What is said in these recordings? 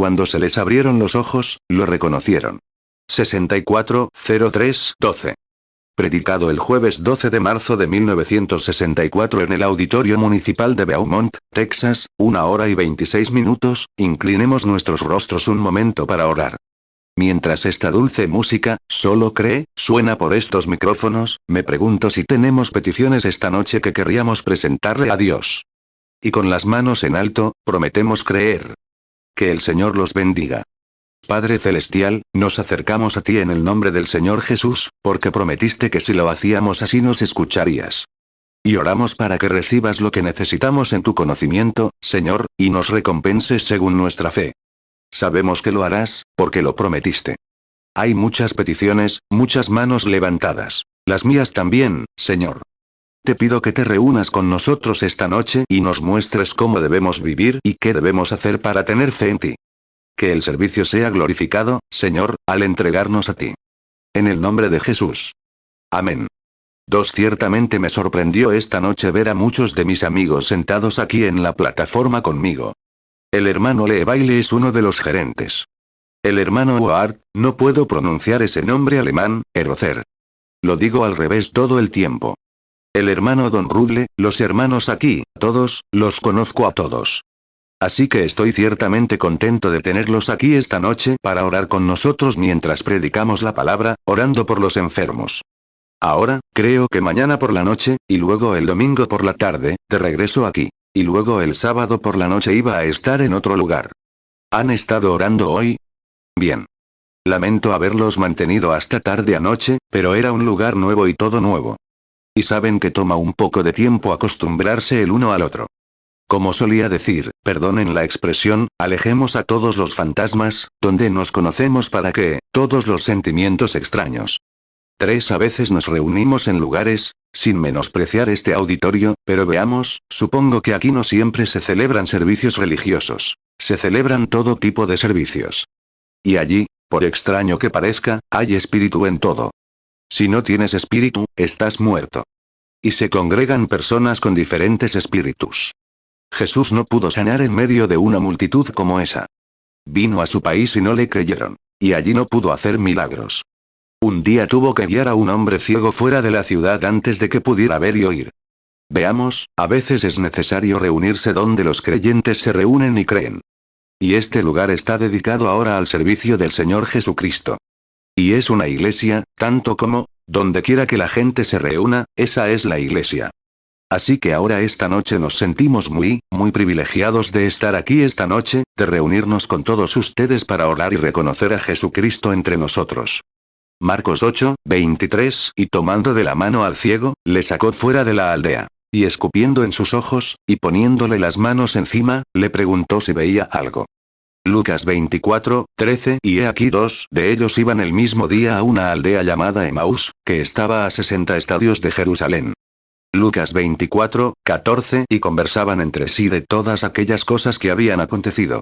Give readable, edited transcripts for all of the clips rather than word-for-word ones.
Cuando se les abrieron los ojos, lo reconocieron. 640312. Predicado el jueves 12 de marzo de 1964 en el Auditorio Municipal de Beaumont, Texas, 1 hora y 26 minutos, inclinemos nuestros rostros un momento para orar. Mientras esta dulce música, solo cree, suena por estos micrófonos, me pregunto si tenemos peticiones esta noche que querríamos presentarle a Dios. Y con las manos en alto, prometemos creer. Que el Señor los bendiga. Padre Celestial, nos acercamos a ti en el nombre del Señor Jesús, porque prometiste que si lo hacíamos así nos escucharías. Y oramos para que recibas lo que necesitamos en tu conocimiento, Señor, y nos recompenses según nuestra fe. Sabemos que lo harás, porque lo prometiste. Hay muchas peticiones, muchas manos levantadas. Las mías también, Señor. Te pido que te reúnas con nosotros esta noche y nos muestres cómo debemos vivir y qué debemos hacer para tener fe en ti. Que el servicio sea glorificado, Señor, al entregarnos a ti. En el nombre de Jesús. Amén. 2. Ciertamente me sorprendió esta noche ver a muchos de mis amigos sentados aquí en la plataforma conmigo. El hermano Lee Bailey es uno de los gerentes. El hermano Ward, no puedo pronunciar ese nombre alemán, Erocer. Lo digo al revés todo el tiempo. El hermano Don Rudle, los hermanos aquí, todos, los conozco a todos. Así que estoy ciertamente contento de tenerlos aquí esta noche para orar con nosotros mientras predicamos la palabra, orando por los enfermos. Ahora, creo que mañana por la noche, y luego el domingo por la tarde, de regreso aquí. Y luego el sábado por la noche iba a estar en otro lugar. ¿Han estado orando hoy? Bien. Lamento haberlos mantenido hasta tarde anoche, pero era un lugar nuevo y todo nuevo. Y saben que toma un poco de tiempo acostumbrarse el uno al otro. Como solía decir, perdonen la expresión, alejemos a todos los fantasmas, donde nos conocemos para que, todos los sentimientos extraños. 3. A veces nos reunimos en lugares, sin menospreciar este auditorio, pero veamos, supongo que aquí no siempre se celebran servicios religiosos. Se celebran todo tipo de servicios. Y allí, por extraño que parezca, hay espíritu en todo. Si no tienes espíritu, estás muerto. Y se congregan personas con diferentes espíritus. Jesús no pudo sanar en medio de una multitud como esa. Vino a su país y no le creyeron. Y allí no pudo hacer milagros. Un día tuvo que guiar a un hombre ciego fuera de la ciudad antes de que pudiera ver y oír. Veamos, a veces es necesario reunirse donde los creyentes se reúnen y creen. Y este lugar está dedicado ahora al servicio del Señor Jesucristo. Y es una iglesia, tanto como, donde quiera que la gente se reúna, esa es la iglesia. Así que ahora esta noche nos sentimos muy privilegiados de estar aquí esta noche, de reunirnos con todos ustedes para orar y reconocer a Jesucristo entre nosotros. Marcos 8:23, y tomando de la mano al ciego, le sacó fuera de la aldea. Y escupiendo en sus ojos, y poniéndole las manos encima, le preguntó si veía algo. Lucas 24:13, y he aquí 2 de ellos iban el mismo día a una aldea llamada Emaús, que estaba a 60 estadios de Jerusalén. Lucas 24:14, y conversaban entre sí de todas aquellas cosas que habían acontecido.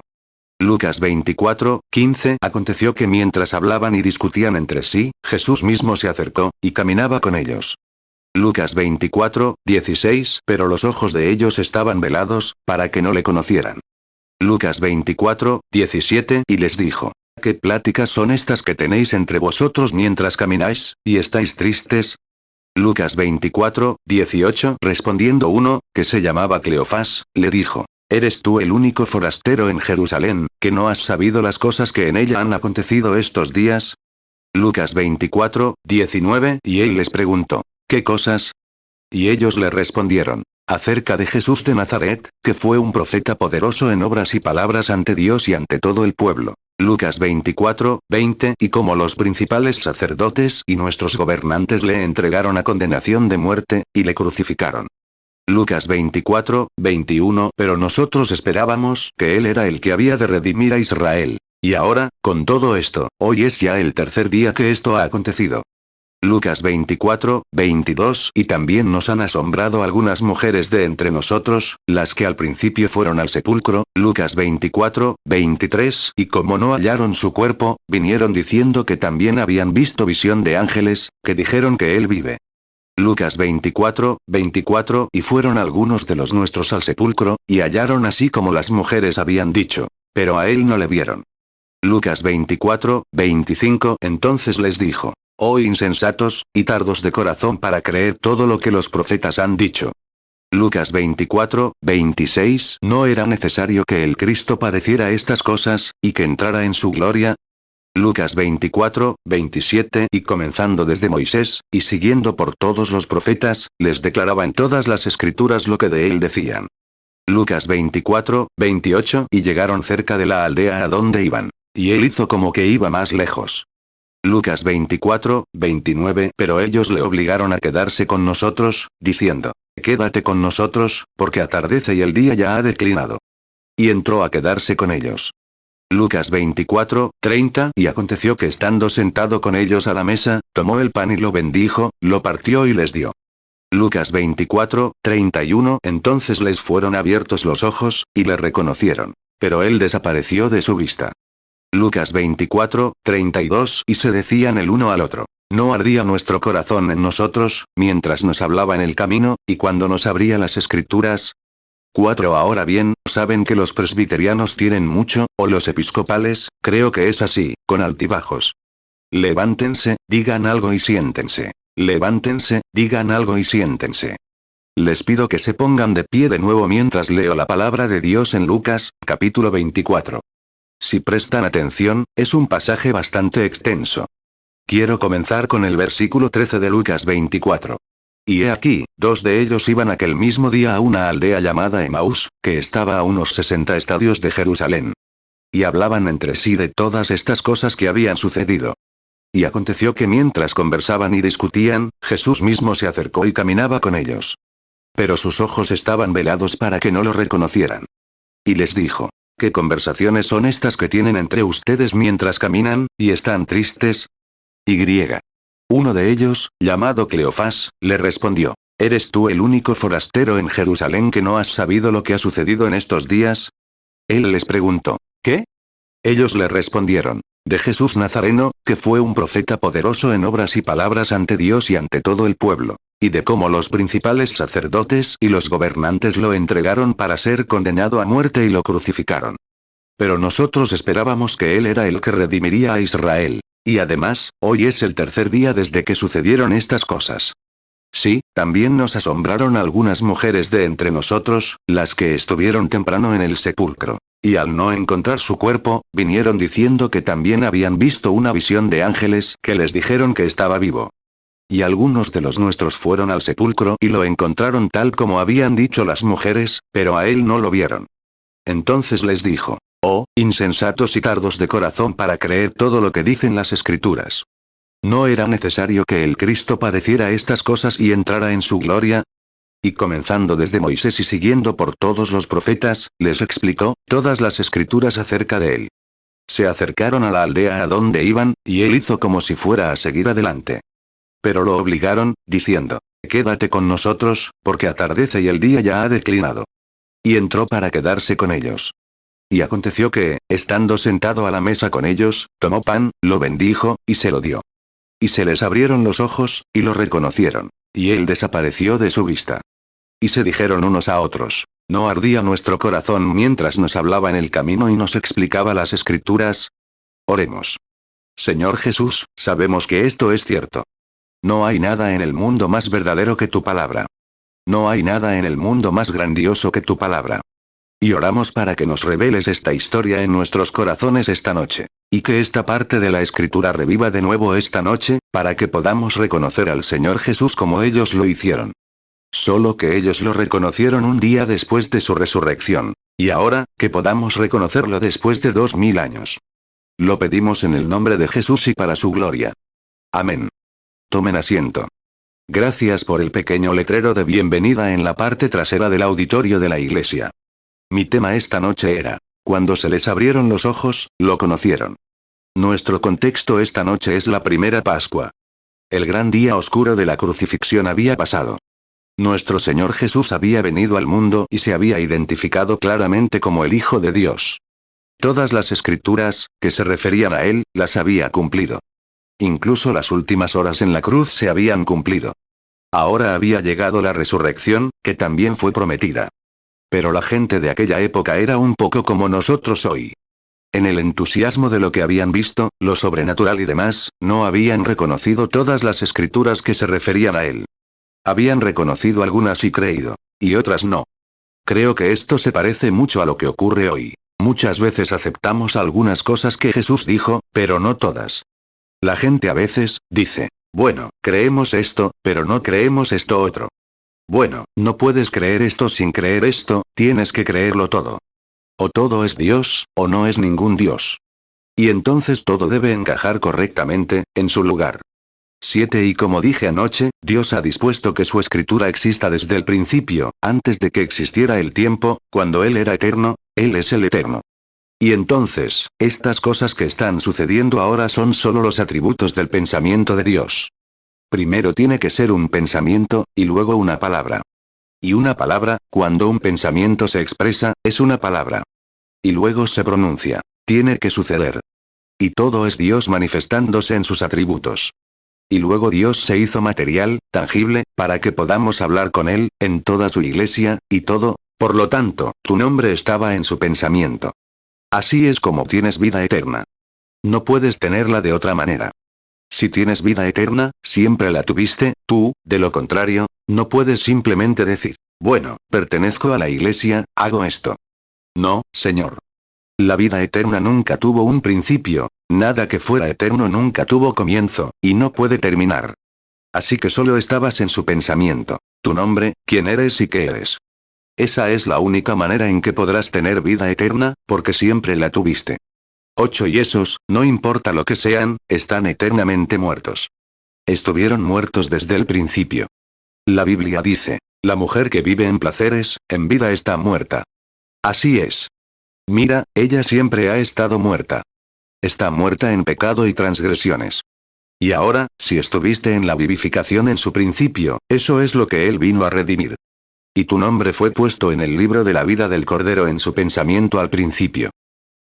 Lucas 24:15, aconteció que mientras hablaban y discutían entre sí, Jesús mismo se acercó, y caminaba con ellos. Lucas 24:16, pero los ojos de ellos estaban velados, para que no le conocieran. Lucas 24:17, y les dijo: ¿Qué pláticas son estas que tenéis entre vosotros mientras camináis, y estáis tristes? Lucas 24:18, respondiendo uno, que se llamaba Cleofás, le dijo: ¿Eres tú el único forastero en Jerusalén, que no has sabido las cosas que en ella han acontecido estos días? Lucas 24:19, y él les preguntó: ¿Qué cosas? Y ellos le respondieron: acerca de Jesús de Nazaret, que fue un profeta poderoso en obras y palabras ante Dios y ante todo el pueblo. Lucas 24:20, y como los principales sacerdotes y nuestros gobernantes le entregaron a condenación de muerte, y le crucificaron. Lucas 24:21, pero nosotros esperábamos que él era el que había de redimir a Israel. Y ahora, con todo esto, hoy es ya el tercer día que esto ha acontecido. Lucas 24:22, y también nos han asombrado algunas mujeres de entre nosotros, las que al principio fueron al sepulcro. Lucas 24:23, y como no hallaron su cuerpo, vinieron diciendo que también habían visto visión de ángeles, que dijeron que él vive. Lucas 24:24, y fueron algunos de los nuestros al sepulcro, y hallaron así como las mujeres habían dicho. Pero a él no le vieron. Lucas 24, 25. Entonces les dijo: Oh insensatos, y tardos de corazón para creer todo lo que los profetas han dicho. Lucas 24, 26. ¿No era necesario que el Cristo padeciera estas cosas, y que entrara en su gloria? Lucas 24, 27. Y comenzando desde Moisés, y siguiendo por todos los profetas, les declaraba en todas las escrituras lo que de él decían. Lucas 24, 28. Y llegaron cerca de la aldea a donde iban. Y él hizo como que iba más lejos. Lucas 24, 29. Pero ellos le obligaron a quedarse con nosotros, diciendo: Quédate con nosotros, porque atardece y el día ya ha declinado. Y entró a quedarse con ellos. Lucas 24, 30. Y aconteció que estando sentado con ellos a la mesa, tomó el pan y lo bendijo, lo partió y les dio. Lucas 24, 31. Entonces les fueron abiertos los ojos, y le reconocieron. Pero él desapareció de su vista. Lucas 24, 32. Y se decían el uno al otro: ¿No ardía nuestro corazón en nosotros, mientras nos hablaba en el camino, y cuando nos abría las escrituras? 4. Ahora bien, saben que los presbiterianos tienen mucho, o los episcopales, creo que es así, con altibajos. Levántense, digan algo y siéntense. Levántense, digan algo y siéntense. Les pido que se pongan de pie de nuevo mientras leo la palabra de Dios en Lucas, capítulo 24. Si prestan atención, es un pasaje bastante extenso. Quiero comenzar con el versículo 13 de Lucas 24. Y he aquí, 2 de ellos iban aquel mismo día a una aldea llamada Emaús, que estaba a unos 60 estadios de Jerusalén. Y hablaban entre sí de todas estas cosas que habían sucedido. Y aconteció que mientras conversaban y discutían, Jesús mismo se acercó y caminaba con ellos. Pero sus ojos estaban velados para que no lo reconocieran. Y les dijo: ¿Qué conversaciones son estas que tienen entre ustedes mientras caminan, y están tristes? Y. Uno de ellos, llamado Cleofás, le respondió: ¿Eres tú el único forastero en Jerusalén que no has sabido lo que ha sucedido en estos días? Él les preguntó: ¿Qué? Ellos le respondieron: de Jesús Nazareno, que fue un profeta poderoso en obras y palabras ante Dios y ante todo el pueblo, y de cómo los principales sacerdotes y los gobernantes lo entregaron para ser condenado a muerte y lo crucificaron. Pero nosotros esperábamos que él era el que redimiría a Israel. Y además, hoy es el tercer día desde que sucedieron estas cosas. Sí, también nos asombraron algunas mujeres de entre nosotros, las que estuvieron temprano en el sepulcro. Y al no encontrar su cuerpo, vinieron diciendo que también habían visto una visión de ángeles que les dijeron que estaba vivo. Y algunos de los nuestros fueron al sepulcro y lo encontraron tal como habían dicho las mujeres, pero a él no lo vieron. Entonces les dijo: Oh, insensatos y tardos de corazón para creer todo lo que dicen las escrituras. ¿No era necesario que el Cristo padeciera estas cosas y entrara en su gloria? Y comenzando desde Moisés y siguiendo por todos los profetas, les explicó todas las escrituras acerca de él. Se acercaron a la aldea a donde iban, y él hizo como si fuera a seguir adelante. Pero lo obligaron, diciendo: Quédate con nosotros, porque atardece y el día ya ha declinado. Y entró para quedarse con ellos. Y aconteció que, estando sentado a la mesa con ellos, tomó pan, lo bendijo, y se lo dio. Y se les abrieron los ojos, y lo reconocieron. Y él desapareció de su vista. Y se dijeron unos a otros: ¿No ardía nuestro corazón mientras nos hablaba en el camino y nos explicaba las escrituras? Oremos. Señor Jesús, sabemos que esto es cierto. No hay nada en el mundo más verdadero que tu palabra. No hay nada en el mundo más grandioso que tu palabra. Y oramos para que nos reveles esta historia en nuestros corazones esta noche. Y que esta parte de la escritura reviva de nuevo esta noche, para que podamos reconocer al Señor Jesús como ellos lo hicieron. Solo que ellos lo reconocieron un día después de su resurrección. Y ahora, que podamos reconocerlo después de 2000 años. Lo pedimos en el nombre de Jesús y para su gloria. Amén. Tomen asiento. Gracias por el pequeño letrero de bienvenida en la parte trasera del auditorio de la iglesia. Mi tema esta noche era: cuando se les abrieron los ojos, lo conocieron. Nuestro contexto esta noche es la primera Pascua. El gran día oscuro de la crucifixión había pasado. Nuestro Señor Jesús había venido al mundo y se había identificado claramente como el Hijo de Dios. Todas las escrituras, que se referían a él, las había cumplido. Incluso las últimas horas en la cruz se habían cumplido. Ahora había llegado la resurrección, que también fue prometida. Pero la gente de aquella época era un poco como nosotros hoy. En el entusiasmo de lo que habían visto, lo sobrenatural y demás, no habían reconocido todas las escrituras que se referían a él. Habían reconocido algunas y creído, y otras no. Creo que esto se parece mucho a lo que ocurre hoy. Muchas veces aceptamos algunas cosas que Jesús dijo, pero no todas. La gente a veces dice, bueno, creemos esto, pero no creemos esto otro. Bueno, no puedes creer esto sin creer esto, tienes que creerlo todo. O todo es Dios, o no es ningún Dios. Y entonces todo debe encajar correctamente, en su lugar. 7. Y como dije anoche, Dios ha dispuesto que su escritura exista desde el principio, antes de que existiera el tiempo, cuando Él era eterno, Él es el eterno. Y entonces, estas cosas que están sucediendo ahora son solo los atributos del pensamiento de Dios. Primero tiene que ser un pensamiento, y luego una palabra. Y una palabra, cuando un pensamiento se expresa, es una palabra. Y luego se pronuncia. Tiene que suceder. Y todo es Dios manifestándose en sus atributos. Y luego Dios se hizo material, tangible, para que podamos hablar con Él, en toda su iglesia, y todo, por lo tanto, tu nombre estaba en su pensamiento. Así es como tienes vida eterna. No puedes tenerla de otra manera. Si tienes vida eterna, siempre la tuviste, tú, de lo contrario, no puedes simplemente decir, bueno, pertenezco a la iglesia, hago esto. No, Señor. La vida eterna nunca tuvo un principio, nada que fuera eterno nunca tuvo comienzo, y no puede terminar. Así que solo estabas en su pensamiento. Tu nombre, quién eres y qué eres. Esa es la única manera en que podrás tener vida eterna, porque siempre la tuviste. 8. Y esos, no importa lo que sean, están eternamente muertos. Estuvieron muertos desde el principio. La Biblia dice, la mujer que vive en placeres, en vida está muerta. Así es. Mira, ella siempre ha estado muerta. Está muerta en pecado y transgresiones. Y ahora, si estuviste en la vivificación en su principio, eso es lo que Él vino a redimir. Y tu nombre fue puesto en el libro de la vida del Cordero en su pensamiento al principio.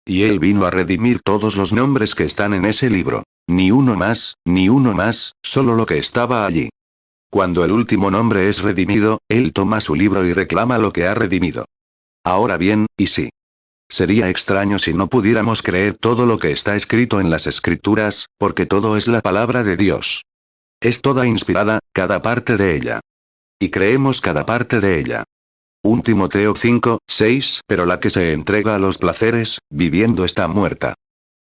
Y Él vino a redimir todos los nombres que están en ese libro. Ni uno más, solo lo que estaba allí. Cuando el último nombre es redimido, Él toma su libro y reclama lo que ha redimido. Ahora bien, ¿y si? Sería extraño si no pudiéramos creer todo lo que está escrito en las Escrituras, porque todo es la palabra de Dios. Es toda inspirada, cada parte de ella. Y creemos cada parte de ella. 1 Timoteo 5, 6. Pero la que se entrega a los placeres, viviendo está muerta.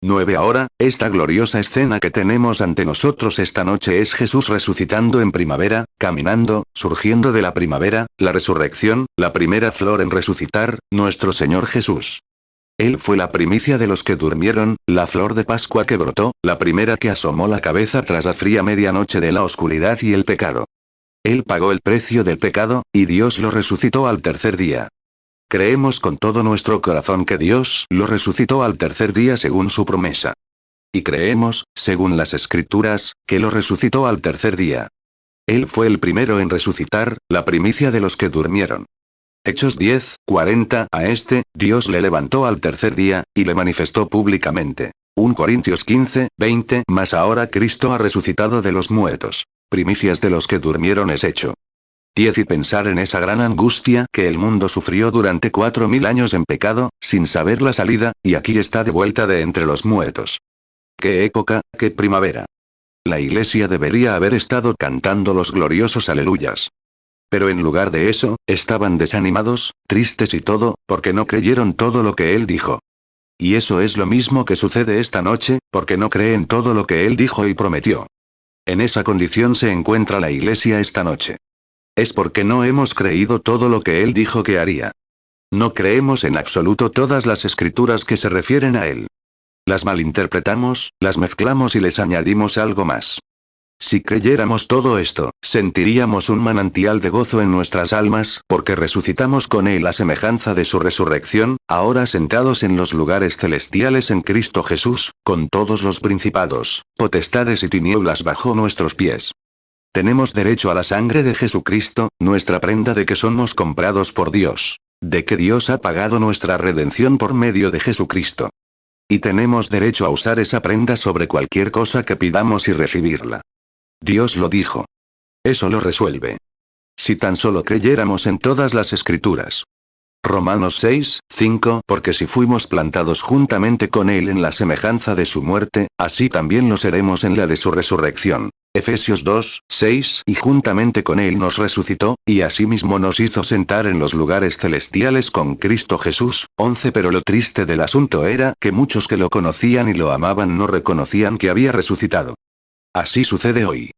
9. Ahora, esta gloriosa escena que tenemos ante nosotros esta noche es Jesús resucitando en primavera, caminando, surgiendo de la primavera, la resurrección, la primera flor en resucitar, nuestro Señor Jesús. Él fue la primicia de los que durmieron, la flor de Pascua que brotó, la primera que asomó la cabeza tras la fría medianoche de la oscuridad y el pecado. Él pagó el precio del pecado, y Dios lo resucitó al tercer día. Creemos con todo nuestro corazón que Dios lo resucitó al tercer día según su promesa. Y creemos, según las Escrituras, que lo resucitó al tercer día. Él fue el primero en resucitar, la primicia de los que durmieron. Hechos 10, 40. A este, Dios le levantó al tercer día, y le manifestó públicamente. 1 Corintios 15, 20. Mas ahora Cristo ha resucitado de los muertos. Primicias de los que durmieron es hecho. 10. Y pensar en esa gran angustia que el mundo sufrió durante 4000 años en pecado, sin saber la salida, y aquí está de vuelta de entre los muertos. ¡Qué época, qué primavera! La iglesia debería haber estado cantando los gloriosos aleluyas. Pero en lugar de eso, estaban desanimados, tristes y todo, porque no creyeron todo lo que Él dijo. Y eso es lo mismo que sucede esta noche, porque no creen todo lo que Él dijo y prometió. En esa condición se encuentra la iglesia esta noche. Es porque no hemos creído todo lo que Él dijo que haría. No creemos en absoluto todas las escrituras que se refieren a Él. Las malinterpretamos, las mezclamos y les añadimos algo más. Si creyéramos todo esto, sentiríamos un manantial de gozo en nuestras almas, porque resucitamos con Él a semejanza de su resurrección, ahora sentados en los lugares celestiales en Cristo Jesús, con todos los principados, potestades y tinieblas bajo nuestros pies. Tenemos derecho a la sangre de Jesucristo, nuestra prenda de que somos comprados por Dios, de que Dios ha pagado nuestra redención por medio de Jesucristo. Y tenemos derecho a usar esa prenda sobre cualquier cosa que pidamos y recibirla. Dios lo dijo. Eso lo resuelve. Si tan solo creyéramos en todas las escrituras. Romanos 6, 5. Porque si fuimos plantados juntamente con Él en la semejanza de su muerte, así también lo seremos en la de su resurrección. Efesios 2, 6. Y juntamente con Él nos resucitó, y asimismo nos hizo sentar en los lugares celestiales con Cristo Jesús. 11. Pero lo triste del asunto era que muchos que lo conocían y lo amaban no reconocían que había resucitado. Así sucede hoy.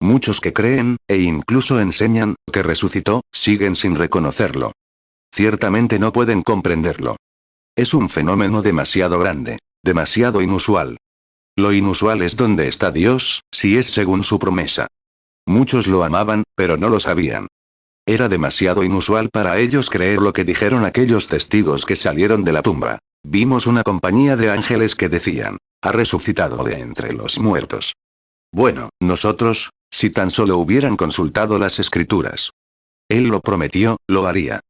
Muchos que creen, e incluso enseñan, que resucitó, siguen sin reconocerlo. Ciertamente no pueden comprenderlo. Es un fenómeno demasiado grande, demasiado inusual. Lo inusual es donde está Dios, si es según su promesa. Muchos lo amaban, pero no lo sabían. Era demasiado inusual para ellos creer lo que dijeron aquellos testigos que salieron de la tumba. Vimos una compañía de ángeles que decían, ha resucitado de entre los muertos. Bueno, nosotros, si tan solo hubieran consultado las escrituras. Él lo prometió, lo haría.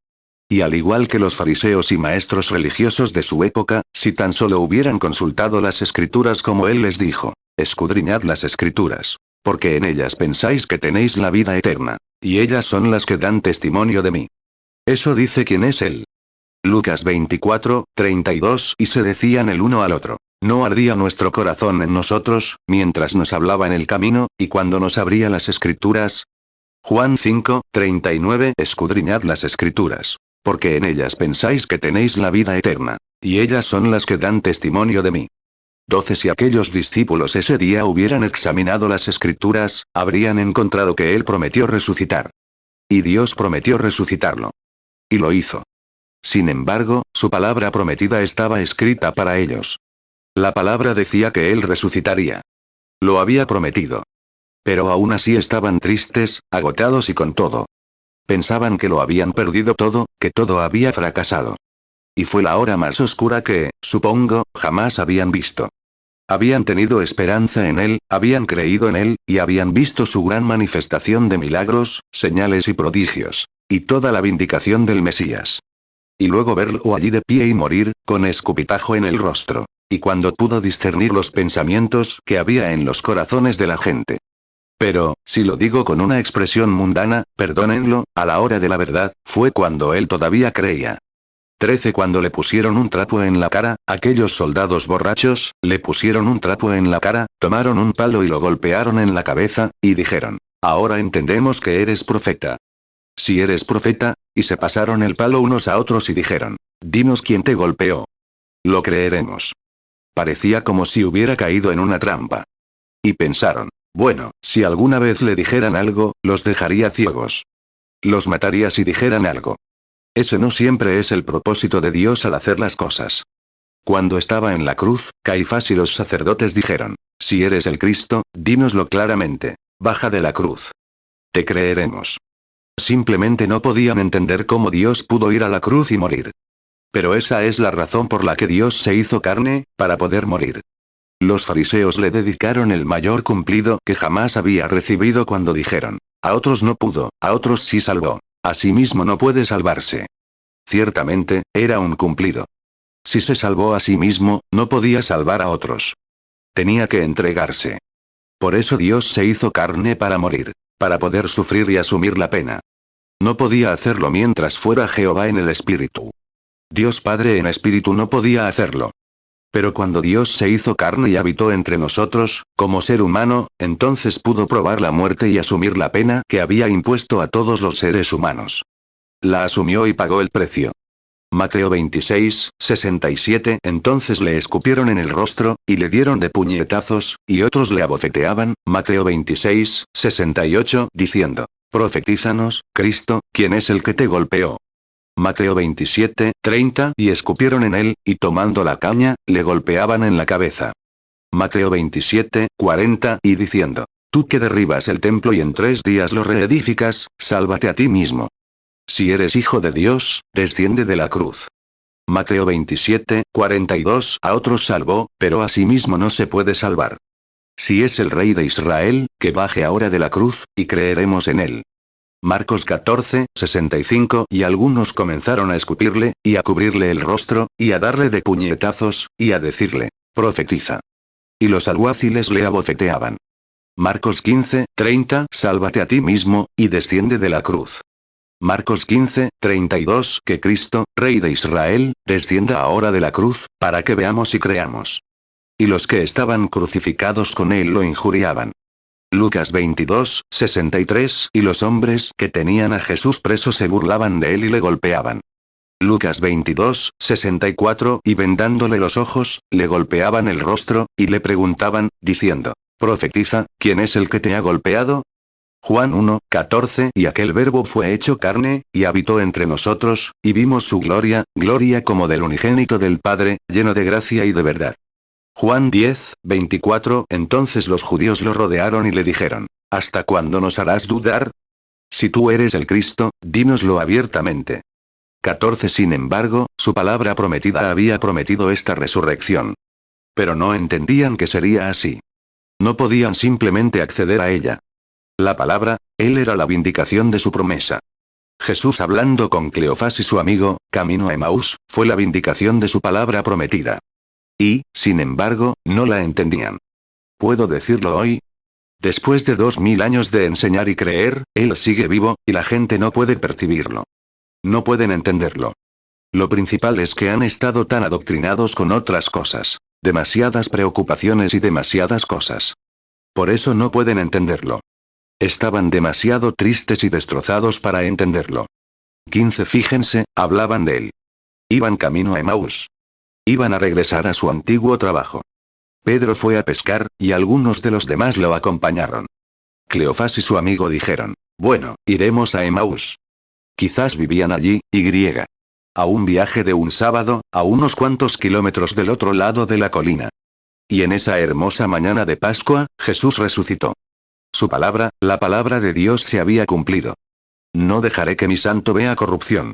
Y al igual que los fariseos y maestros religiosos de su época, si tan solo hubieran consultado las escrituras como él les dijo, escudriñad las escrituras, porque en ellas pensáis que tenéis la vida eterna, y ellas son las que dan testimonio de mí. Eso dice quién es él. Lucas 24, 32. Y se decían el uno al otro, ¿no ardía nuestro corazón en nosotros, mientras nos hablaba en el camino, y cuando nos abría las escrituras? Juan 5, 39. Escudriñad las escrituras, porque en ellas pensáis que tenéis la vida eterna, y ellas son las que dan testimonio de mí. 12. Si aquellos discípulos ese día hubieran examinado las escrituras, habrían encontrado que él prometió resucitar. Y Dios prometió resucitarlo. Y lo hizo. Sin embargo, su palabra prometida estaba escrita para ellos. La palabra decía que él resucitaría. Lo había prometido. Pero aún así estaban tristes, agotados y con todo. Pensaban que lo habían perdido todo, que todo había fracasado. Y fue la hora más oscura que, supongo, jamás habían visto. Habían tenido esperanza en él, habían creído en él, y habían visto su gran manifestación de milagros, señales y prodigios, y toda la vindicación del Mesías. Y luego verlo allí de pie y morir, con escupitajo en el rostro. Y cuando pudo discernir los pensamientos que había en los corazones de la gente. Pero, si lo digo con una expresión mundana, perdónenlo, a la hora de la verdad, fue cuando él todavía creía. 13. Cuando le pusieron un trapo en la cara, aquellos soldados borrachos, le pusieron un trapo en la cara, tomaron un palo y lo golpearon en la cabeza, y dijeron, ahora entendemos que eres profeta. Si eres profeta, y se pasaron el palo unos a otros y dijeron, dinos quién te golpeó. Lo creeremos. Parecía como si hubiera caído en una trampa. Y pensaron, bueno, si alguna vez le dijeran algo, los dejaría ciegos. Los mataría si dijeran algo. Ese no siempre es el propósito de Dios al hacer las cosas. Cuando estaba en la cruz, Caifás y los sacerdotes dijeron, si eres el Cristo, dínoslo claramente, baja de la cruz. Te creeremos. Simplemente no podían entender cómo Dios pudo ir a la cruz y morir. Pero esa es la razón por la que Dios se hizo carne, para poder morir. Los fariseos le dedicaron el mayor cumplido que jamás había recibido cuando dijeron, a otros no pudo, a otros sí salvó, a sí mismo no puede salvarse. Ciertamente, era un cumplido. Si se salvó a sí mismo, no podía salvar a otros. Tenía que entregarse. Por eso Dios se hizo carne para morir, para poder sufrir y asumir la pena. No podía hacerlo mientras fuera Jehová en el Espíritu. Dios Padre en Espíritu no podía hacerlo. Pero cuando Dios se hizo carne y habitó entre nosotros, como ser humano, entonces pudo probar la muerte y asumir la pena que había impuesto a todos los seres humanos. La asumió y pagó el precio. Mateo 26, 67. Entonces le escupieron en el rostro, y le dieron de puñetazos, y otros le abofeteaban, Mateo 26, 68, diciendo, profetízanos, Cristo, ¿quién es el que te golpeó? Mateo 27, 30. Y escupieron en él, y tomando la caña, le golpeaban en la cabeza. Mateo 27, 40. Y diciendo, tú que derribas el templo y en 3 días lo reedificas, sálvate a ti mismo. Si eres hijo de Dios, desciende de la cruz. Mateo 27, 42. A otros salvó, pero a sí mismo no se puede salvar. Si es el Rey de Israel, que baje ahora de la cruz, y creeremos en él. Marcos 14, 65. Y algunos comenzaron a escupirle, y a cubrirle el rostro, y a darle de puñetazos, y a decirle, profetiza. Y los alguaciles le abofeteaban. Marcos 15, 30. Sálvate a ti mismo, y desciende de la cruz. Marcos 15:32 Que Cristo, Rey de Israel, descienda ahora de la cruz, para que veamos y creamos. Y los que estaban crucificados con él lo injuriaban. Lucas 22:63 Y los hombres que tenían a Jesús preso se burlaban de él y le golpeaban. Lucas 22:64 Y vendándole los ojos, le golpeaban el rostro, y le preguntaban, diciendo, Profetiza, ¿quién es el que te ha golpeado? Juan 1:14 Y aquel verbo fue hecho carne, y habitó entre nosotros, y vimos su gloria, gloria como del unigénito del Padre, lleno de gracia y de verdad. Juan 10:24 Entonces los judíos lo rodearon y le dijeron, ¿hasta cuándo nos harás dudar? Si tú eres el Cristo, dínoslo abiertamente. 14 Sin embargo, su palabra prometida había prometido esta resurrección. Pero no entendían que sería así. No podían simplemente acceder a ella. La palabra, él era la vindicación de su promesa. Jesús hablando con Cleofás y su amigo, camino a Emaús, fue la vindicación de su palabra prometida. Y, sin embargo, no la entendían. ¿Puedo decirlo hoy? Después de 2000 años de enseñar y creer, él sigue vivo, y la gente no puede percibirlo. No pueden entenderlo. Lo principal es que han estado tan adoctrinados con otras cosas. Demasiadas preocupaciones y demasiadas cosas. Por eso no pueden entenderlo. Estaban demasiado tristes y destrozados para entenderlo. 15 Fíjense, hablaban de él. Iban camino a Emaús. Iban a regresar a su antiguo trabajo. Pedro fue a pescar, y algunos de los demás lo acompañaron. Cleofás y su amigo dijeron, bueno, iremos a Emaús. Quizás vivían allí, a un viaje de un sábado, a unos cuantos kilómetros del otro lado de la colina. Y en esa hermosa mañana de Pascua, Jesús resucitó. Su palabra, la palabra de Dios se había cumplido. No dejaré que mi santo vea corrupción.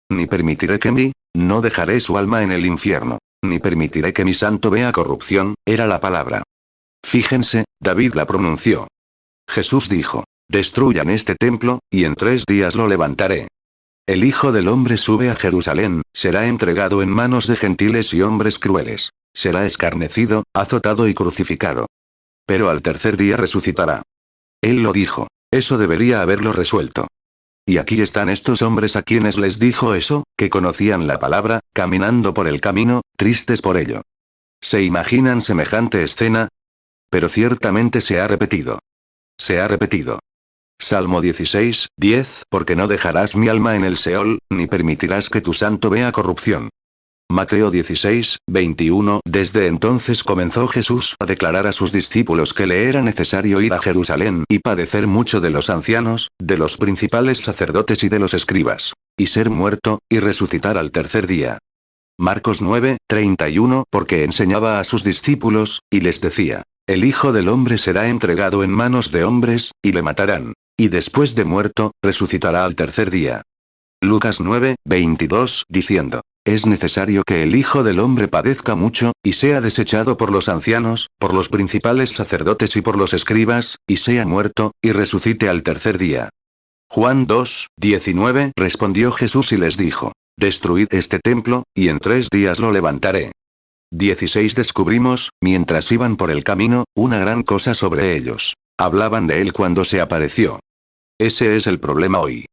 Ni permitiré que no dejaré su alma en el infierno. Ni permitiré que mi santo vea corrupción, era la palabra. Fíjense, David la pronunció. Jesús dijo, destruyan este templo, y en 3 días lo levantaré. El Hijo del Hombre sube a Jerusalén, será entregado en manos de gentiles y hombres crueles. Será escarnecido, azotado y crucificado. Pero al tercer día resucitará. Él lo dijo. Eso debería haberlo resuelto. Y aquí están estos hombres a quienes les dijo eso, que conocían la palabra, caminando por el camino, tristes por ello. ¿Se imaginan semejante escena? Pero ciertamente se ha repetido. Se ha repetido. Salmo 16:10 Porque no dejarás mi alma en el Seol, ni permitirás que tu santo vea corrupción. Mateo 16:21 Desde entonces comenzó Jesús a declarar a sus discípulos que le era necesario ir a Jerusalén y padecer mucho de los ancianos, de los principales sacerdotes y de los escribas, y ser muerto, y resucitar al tercer día. Marcos 9:31 Porque enseñaba a sus discípulos, y les decía, el Hijo del Hombre será entregado en manos de hombres, y le matarán, y después de muerto, resucitará al tercer día. Lucas 9:22 diciendo, es necesario que el Hijo del Hombre padezca mucho, y sea desechado por los ancianos, por los principales sacerdotes y por los escribas, y sea muerto, y resucite al tercer día. Juan 2:19 Respondió Jesús y les dijo, destruid este templo, y en 3 días lo levantaré. 16 Descubrimos, mientras iban por el camino, una gran cosa sobre ellos. Hablaban de él cuando se apareció. Ese es el problema hoy.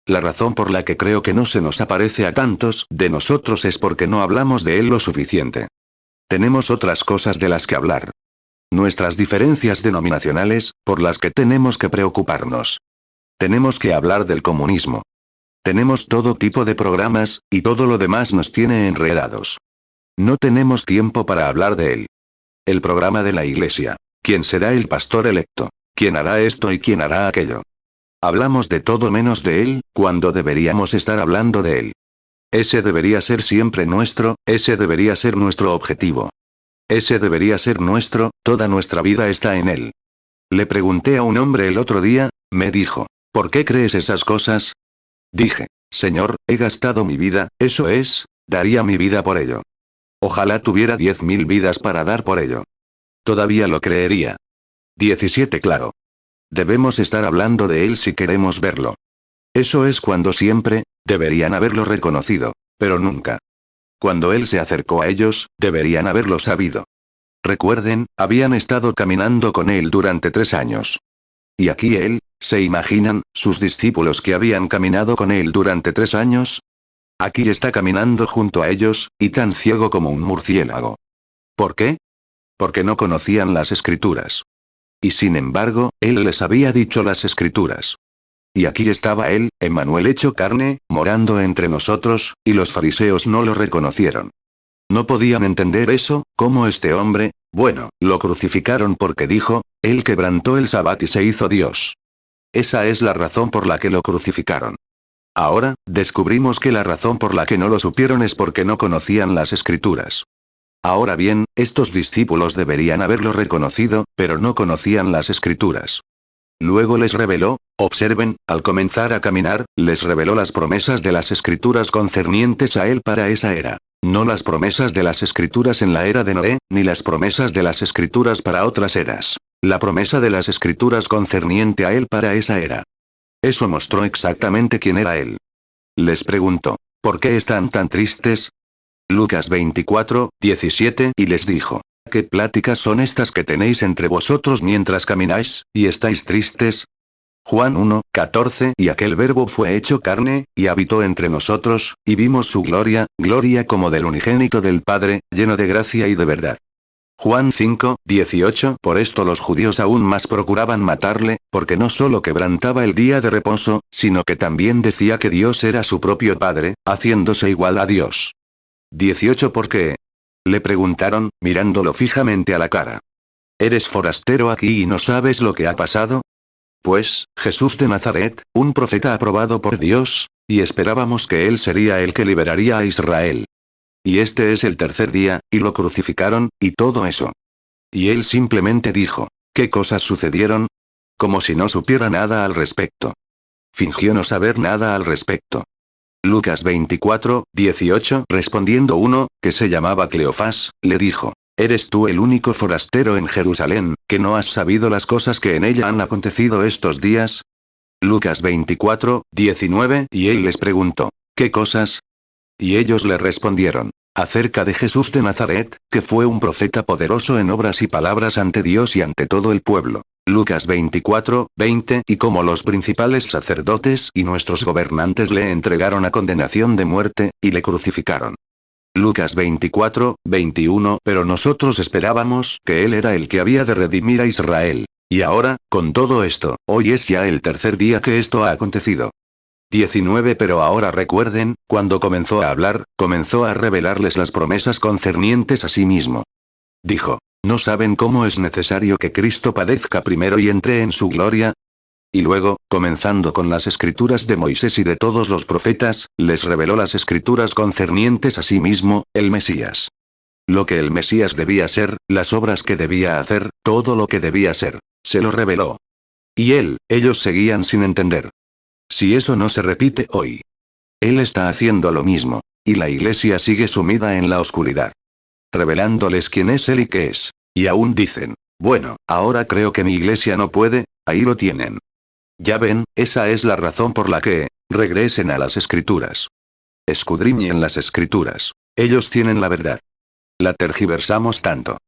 La razón por la que creo que no se nos aparece a tantos de nosotros es porque no hablamos de él lo suficiente. Tenemos otras cosas de las que hablar. Nuestras diferencias denominacionales, por las que tenemos que preocuparnos. Tenemos que hablar del comunismo. Tenemos todo tipo de programas, y todo lo demás nos tiene enredados. No tenemos tiempo para hablar de él. El programa de la iglesia. ¿Quién será el pastor electo? ¿Quién hará esto y quién hará aquello? Hablamos de todo menos de él, cuando deberíamos estar hablando de él. Ese debería ser siempre nuestro, ese debería ser nuestro objetivo. Ese debería ser nuestro, toda nuestra vida está en él. Le pregunté a un hombre el otro día, me dijo, ¿por qué crees esas cosas? Dije, Señor, he gastado mi vida, eso es, daría mi vida por ello. Ojalá tuviera 10.000 vidas para dar por ello. Todavía lo creería. 17 Claro. Debemos estar hablando de él si queremos verlo. Eso es cuando siempre, deberían haberlo reconocido, pero nunca. Cuando él se acercó a ellos, deberían haberlo sabido. Recuerden, habían estado caminando con él durante 3 años. Y aquí él, ¿Se imaginan, sus discípulos que habían caminado con él durante 3 años? Aquí está caminando junto a ellos, y tan ciego como un murciélago. ¿Por qué? Porque no conocían las escrituras. Y sin embargo, él les había dicho las escrituras. Y aquí estaba él, Emmanuel hecho carne, morando entre nosotros, y los fariseos no lo reconocieron. No podían entender eso, cómo este hombre, bueno, lo crucificaron porque dijo, él quebrantó el sabbat y se hizo Dios. Esa es la razón por la que lo crucificaron. Ahora, descubrimos que la razón por la que no lo supieron es porque no conocían las escrituras. Ahora bien, estos discípulos deberían haberlo reconocido, pero no conocían las escrituras. Luego les reveló, observen, al comenzar a caminar, les reveló las promesas de las escrituras concernientes a él para esa era. No las promesas de las escrituras en la era de Noé, ni las promesas de las escrituras para otras eras. La promesa de las escrituras concerniente a él para esa era. Eso mostró exactamente quién era él. Les preguntó, ¿por qué están tan tristes? Lucas 24, 17, y les dijo, ¿qué pláticas son estas que tenéis entre vosotros mientras camináis, y estáis tristes? Juan 1, 14, y aquel verbo fue hecho carne, y habitó entre nosotros, y vimos su gloria, gloria como del unigénito del Padre, lleno de gracia y de verdad. Juan 5, 18. Por esto los judíos aún más procuraban matarle, porque no solo quebrantaba el día de reposo, sino que también decía que Dios era su propio Padre, haciéndose igual a Dios. 18. ¿Por qué? Le preguntaron, mirándolo fijamente a la cara. ¿Eres forastero aquí y no sabes lo que ha pasado? Pues, Jesús de Nazaret, un profeta aprobado por Dios, y esperábamos que él sería el que liberaría a Israel. Y este es el tercer día, y lo crucificaron, y todo eso. Y él simplemente dijo, ¿qué cosas sucedieron? Como si no supiera nada al respecto. Fingió no saber nada al respecto. Lucas 24, 18. Respondiendo uno, que se llamaba Cleofás, le dijo, ¿eres tú el único forastero en Jerusalén, que no has sabido las cosas que en ella han acontecido estos días? Lucas 24, 19. Y él les preguntó, ¿qué cosas? Y ellos le respondieron, acerca de Jesús de Nazaret, que fue un profeta poderoso en obras y palabras ante Dios y ante todo el pueblo. Lucas 24, 20. Y como los principales sacerdotes y nuestros gobernantes le entregaron a condenación de muerte, y le crucificaron. Lucas 24, 21. Pero nosotros esperábamos que él era el que había de redimir a Israel. Y ahora, con todo esto, hoy es ya el tercer día que esto ha acontecido. 19. Pero ahora recuerden, cuando comenzó a hablar, comenzó a revelarles las promesas concernientes a sí mismo. Dijo, ¿no saben cómo es necesario que Cristo padezca primero y entre en su gloria? Y luego, comenzando con las escrituras de Moisés y de todos los profetas, les reveló las escrituras concernientes a sí mismo, el Mesías. Lo que el Mesías debía ser, las obras que debía hacer, todo lo que debía ser, se lo reveló. Y ellos seguían sin entender. Si eso no se repite hoy. Él está haciendo lo mismo. Y la iglesia sigue sumida en la oscuridad. Revelándoles quién es él y qué es. Y aún dicen, bueno, ahora creo que mi iglesia no puede, ahí lo tienen. Ya ven, esa es la razón por la que, regresen a las escrituras. Escudriñen las escrituras. Ellos tienen la verdad. La tergiversamos tanto.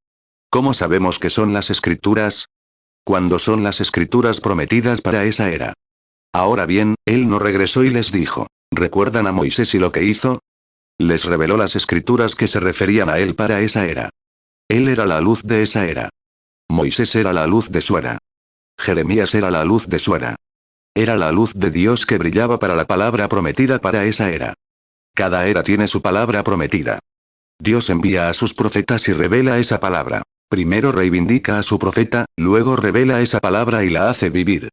¿Cómo sabemos que son las escrituras? Cuando son las escrituras prometidas para esa era. Ahora bien, él no regresó y les dijo, ¿recuerdan a Moisés y lo que hizo? Les reveló las escrituras que se referían a él para esa era. Él era la luz de esa era. Moisés era la luz de su era. Jeremías era la luz de su era. Era la luz de Dios que brillaba para la palabra prometida para esa era. Cada era tiene su palabra prometida. Dios envía a sus profetas y revela esa palabra. Primero reivindica a su profeta, luego revela esa palabra y la hace vivir.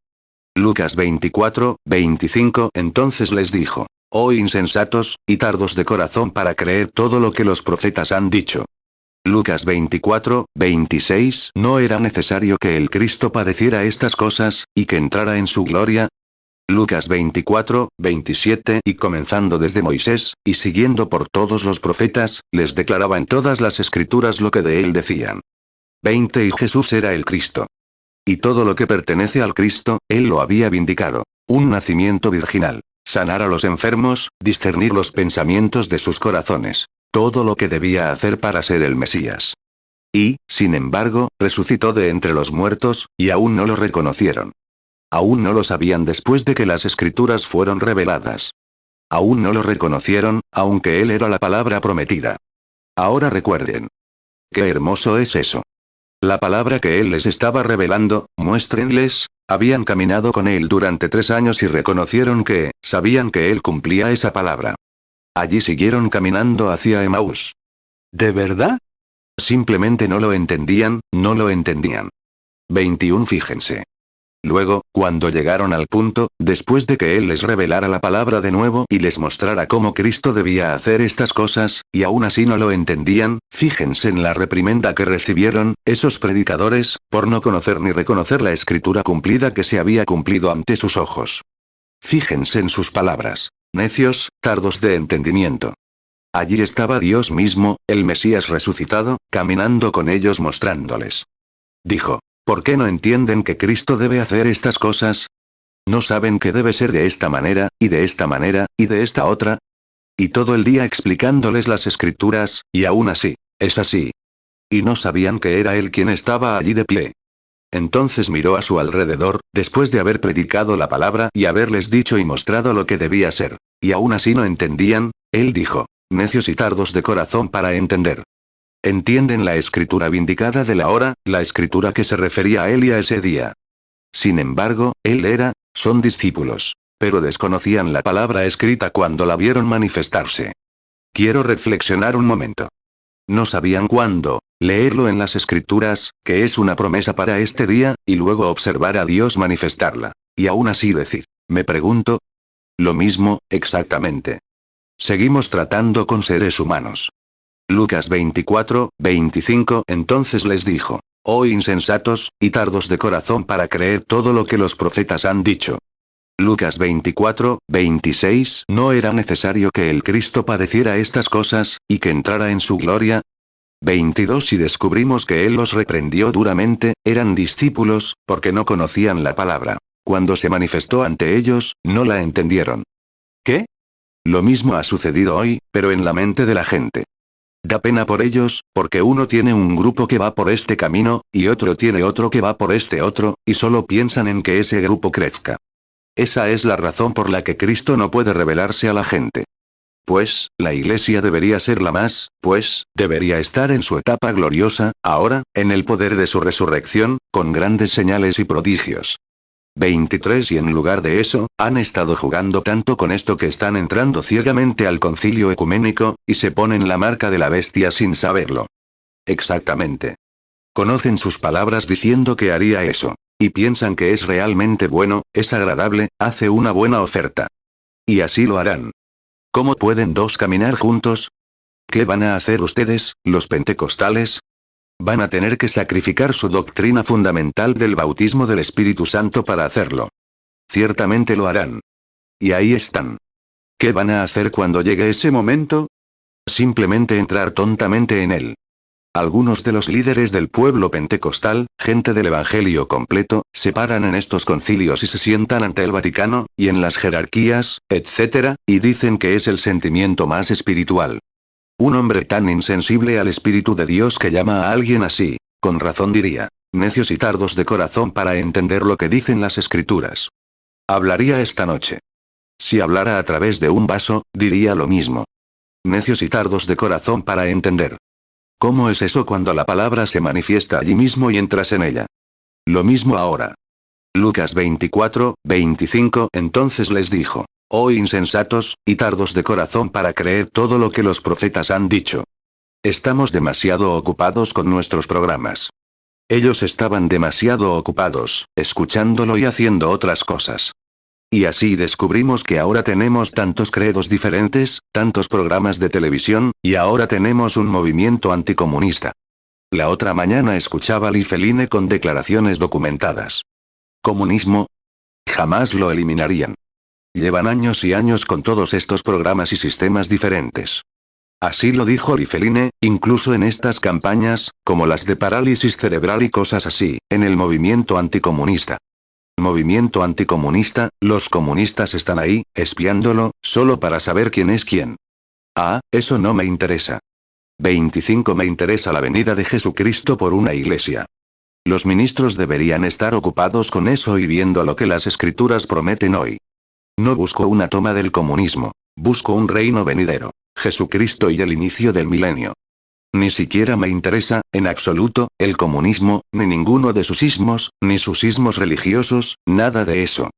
Lucas 24, 25. Entonces les dijo, oh insensatos, y tardos de corazón para creer todo lo que los profetas han dicho. Lucas 24, 26. ¿No era necesario que el Cristo padeciera estas cosas, y que entrara en su gloria? Lucas 24, 27. Y comenzando desde Moisés, y siguiendo por todos los profetas, les declaraba en todas las escrituras lo que de él decían. 20. Y Jesús era el Cristo. Y todo lo que pertenece al Cristo, él lo había vindicado. Un nacimiento virginal. Sanar a los enfermos, discernir los pensamientos de sus corazones. Todo lo que debía hacer para ser el Mesías. Y, sin embargo, resucitó de entre los muertos, y aún no lo reconocieron. Aún no lo sabían después de que las escrituras fueron reveladas. Aún no lo reconocieron, aunque él era la palabra prometida. Ahora recuerden. Qué hermoso es eso. La palabra que él les estaba revelando, muéstrenles, habían caminado con él durante 3 años y reconocieron que, sabían que él cumplía esa palabra. Allí siguieron caminando hacia Emaús. ¿De verdad? Simplemente no lo entendían, no lo entendían. 21 Fíjense. Luego, cuando llegaron al punto, después de que él les revelara la palabra de nuevo y les mostrara cómo Cristo debía hacer estas cosas, y aún así no lo entendían, fíjense en la reprimenda que recibieron, esos predicadores, por no conocer ni reconocer la escritura cumplida que se había cumplido ante sus ojos. Fíjense en sus palabras. Necios, tardos de entendimiento. Allí estaba Dios mismo, el Mesías resucitado, caminando con ellos mostrándoles. Dijo. ¿Por qué no entienden que Cristo debe hacer estas cosas? ¿No saben que debe ser de esta manera, y de esta manera, y de esta otra? Y todo el día explicándoles las escrituras, y aún así, es así. Y no sabían que era él quien estaba allí de pie. Entonces miró a su alrededor, después de haber predicado la palabra y haberles dicho y mostrado lo que debía ser. Y aún así no entendían, él dijo, necios y tardos de corazón para entender. ¿Entienden la escritura vindicada de la hora, la escritura que se refería a él y a ese día? Sin embargo, son discípulos. Pero desconocían la palabra escrita cuando la vieron manifestarse. Quiero reflexionar un momento. No sabían cuándo, leerlo en las escrituras, que es una promesa para este día, y luego observar a Dios manifestarla. Y aún así decir, me pregunto. Lo mismo, exactamente. Seguimos tratando con seres humanos. Lucas 24, 25 Entonces les dijo, oh insensatos, y tardos de corazón para creer todo lo que los profetas han dicho. Lucas 24, 26 ¿No era necesario que el Cristo padeciera estas cosas, y que entrara en su gloria? 22 Y descubrimos que él los reprendió duramente, eran discípulos, porque no conocían la palabra. Cuando se manifestó ante ellos, no la entendieron. ¿Qué? Lo mismo ha sucedido hoy, pero en la mente de la gente. Da pena por ellos, porque uno tiene un grupo que va por este camino, y otro tiene otro que va por este otro, y solo piensan en que ese grupo crezca. Esa es la razón por la que Cristo no puede revelarse a la gente. Pues, la iglesia debería ser la más, debería estar en su etapa gloriosa, ahora, en el poder de su resurrección, con grandes señales y prodigios. 23 Y en lugar de eso, han estado jugando tanto con esto que están entrando ciegamente al concilio ecuménico, y se ponen la marca de la bestia sin saberlo. Exactamente. Conocen sus palabras diciendo que haría eso. Y piensan que es realmente bueno, es agradable, hace una buena oferta. Y así lo harán. ¿Cómo pueden dos caminar juntos? ¿Qué van a hacer ustedes, los pentecostales? Van a tener que sacrificar su doctrina fundamental del bautismo del Espíritu Santo para hacerlo. Ciertamente lo harán. Y ahí están. ¿Qué van a hacer cuando llegue ese momento? Simplemente entrar tontamente en él. Algunos de los líderes del pueblo pentecostal, gente del Evangelio completo, se paran en estos concilios y se sientan ante el Vaticano, y en las jerarquías, etc., y dicen que es el sentimiento más espiritual. Un hombre tan insensible al Espíritu de Dios que llama a alguien así, con razón diría, necios y tardos de corazón para entender lo que dicen las Escrituras. Hablaría esta noche. Si hablara a través de un vaso, diría lo mismo. Necios y tardos de corazón para entender. ¿Cómo es eso cuando la palabra se manifiesta allí mismo y entras en ella? Lo mismo ahora. Lucas 24, 25 Entonces les dijo, oh insensatos, y tardos de corazón para creer todo lo que los profetas han dicho. Estamos demasiado ocupados con nuestros programas. Ellos estaban demasiado ocupados, escuchándolo y haciendo otras cosas. Y así descubrimos que ahora tenemos tantos credos diferentes, tantos programas de televisión, y ahora tenemos un movimiento anticomunista. La otra mañana escuchaba a Lifeline con declaraciones documentadas. ¿Comunismo? Jamás lo eliminarían. Llevan años y años con todos estos programas y sistemas diferentes. Así lo dijo Lifeline, incluso en estas campañas, como las de parálisis cerebral y cosas así, en el movimiento anticomunista. Movimiento anticomunista, los comunistas están ahí, espiándolo, solo para saber quién es quién. Ah, eso no me interesa. 25 Me interesa la venida de Jesucristo por una iglesia. Los ministros deberían estar ocupados con eso y viendo lo que las escrituras prometen hoy. No busco una toma del comunismo. Busco un reino venidero. Jesucristo y el inicio del milenio. Ni siquiera me interesa, en absoluto, el comunismo, ni ninguno de sus ismos, ni sus ismos religiosos, nada de eso.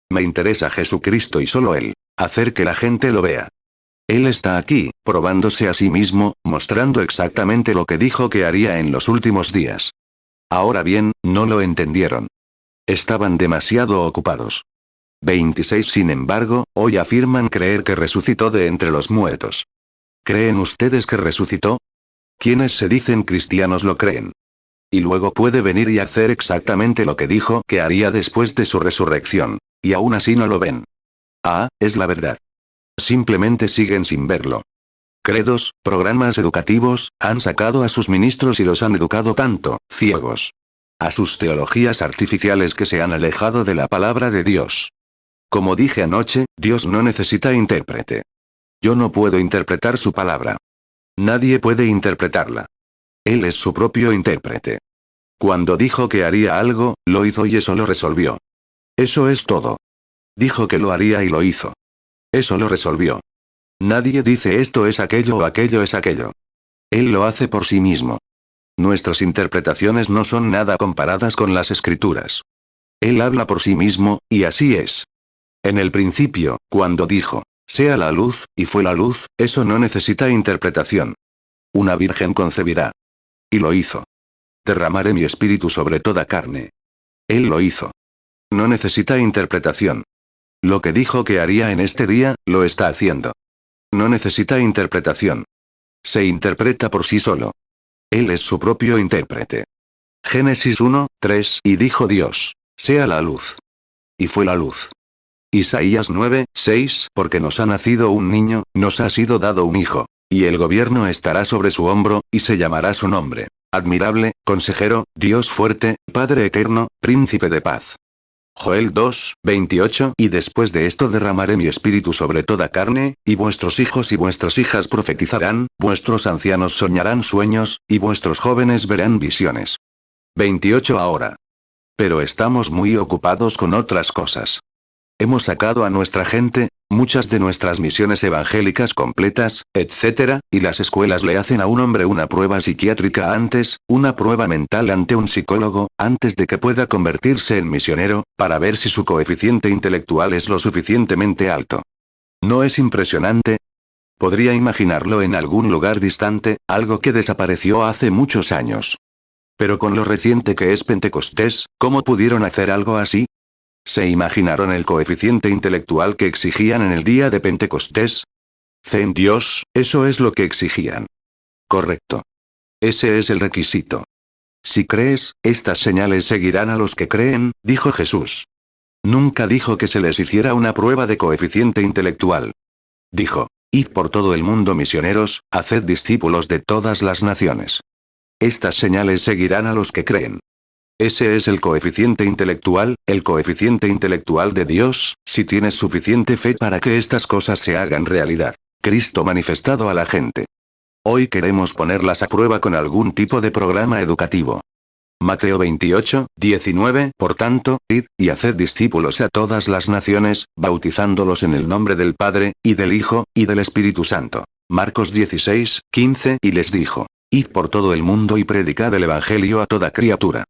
Me interesa Jesucristo y solo Él. Hacer que la gente lo vea. Él está aquí, probándose a sí mismo, mostrando exactamente lo que dijo que haría en los últimos días. Ahora bien, no lo entendieron. Estaban demasiado ocupados. 26 Sin embargo, hoy afirman creer que resucitó de entre los muertos. ¿Creen ustedes que resucitó? Quienes se dicen cristianos lo creen. Y luego puede venir y hacer exactamente lo que dijo que haría después de su resurrección. Y aún así no lo ven. Ah, es la verdad. Simplemente siguen sin verlo. Credos, programas educativos, han sacado a sus ministros y los han educado tanto, ciegos. A sus teologías artificiales que se han alejado de la palabra de Dios. Como dije anoche, Dios no necesita intérprete. Yo no puedo interpretar su palabra. Nadie puede interpretarla. Él es su propio intérprete. Cuando dijo que haría algo, lo hizo y eso lo resolvió. Eso es todo. Dijo que lo haría y lo hizo. Eso lo resolvió. Nadie dice esto es aquello o aquello es aquello. Él lo hace por sí mismo. Nuestras interpretaciones no son nada comparadas con las escrituras. Él habla por sí mismo, y así es. En el principio, cuando dijo, sea la luz, y fue la luz, eso no necesita interpretación. Una virgen concebirá. Y lo hizo. Derramaré mi espíritu sobre toda carne. Él lo hizo. No necesita interpretación. Lo que dijo que haría en este día, lo está haciendo. No necesita interpretación. Se interpreta por sí solo. Él es su propio intérprete. Génesis 1, 3 Y dijo Dios, sea la luz. Y fue la luz. Isaías 9, 6 Porque nos ha nacido un niño, nos ha sido dado un hijo. Y el gobierno estará sobre su hombro, y se llamará su nombre. Admirable, consejero, Dios fuerte, Padre eterno, príncipe de paz. Joel 2, 28 Y después de esto derramaré mi espíritu sobre toda carne, y vuestros hijos y vuestras hijas profetizarán, vuestros ancianos soñarán sueños, y vuestros jóvenes verán visiones. 28 Ahora. Pero estamos muy ocupados con otras cosas. Hemos sacado a nuestra gente, muchas de nuestras misiones evangélicas completas, etc., y las escuelas le hacen a un hombre una prueba psiquiátrica antes, una prueba mental ante un psicólogo, antes de que pueda convertirse en misionero, para ver si su coeficiente intelectual es lo suficientemente alto. ¿No es impresionante? Podría imaginarlo en algún lugar distante, algo que desapareció hace muchos años. Pero con lo reciente que es Pentecostés, ¿cómo pudieron hacer algo así? ¿Se imaginaron el coeficiente intelectual que exigían en el día de Pentecostés? Fe en Dios, eso es lo que exigían. Correcto. Ese es el requisito. Si crees, estas señales seguirán a los que creen, dijo Jesús. Nunca dijo que se les hiciera una prueba de coeficiente intelectual. Dijo, id por todo el mundo misioneros, haced discípulos de todas las naciones. Estas señales seguirán a los que creen. Ese es el coeficiente intelectual de Dios, si tienes suficiente fe para que estas cosas se hagan realidad. Cristo manifestado a la gente. Hoy queremos ponerlas a prueba con algún tipo de programa educativo. Mateo 28, 19 Por tanto, id, y haced discípulos a todas las naciones, bautizándolos en el nombre del Padre, y del Hijo, y del Espíritu Santo. Marcos 16, 15 Y les dijo, id por todo el mundo y predicad el Evangelio a toda criatura.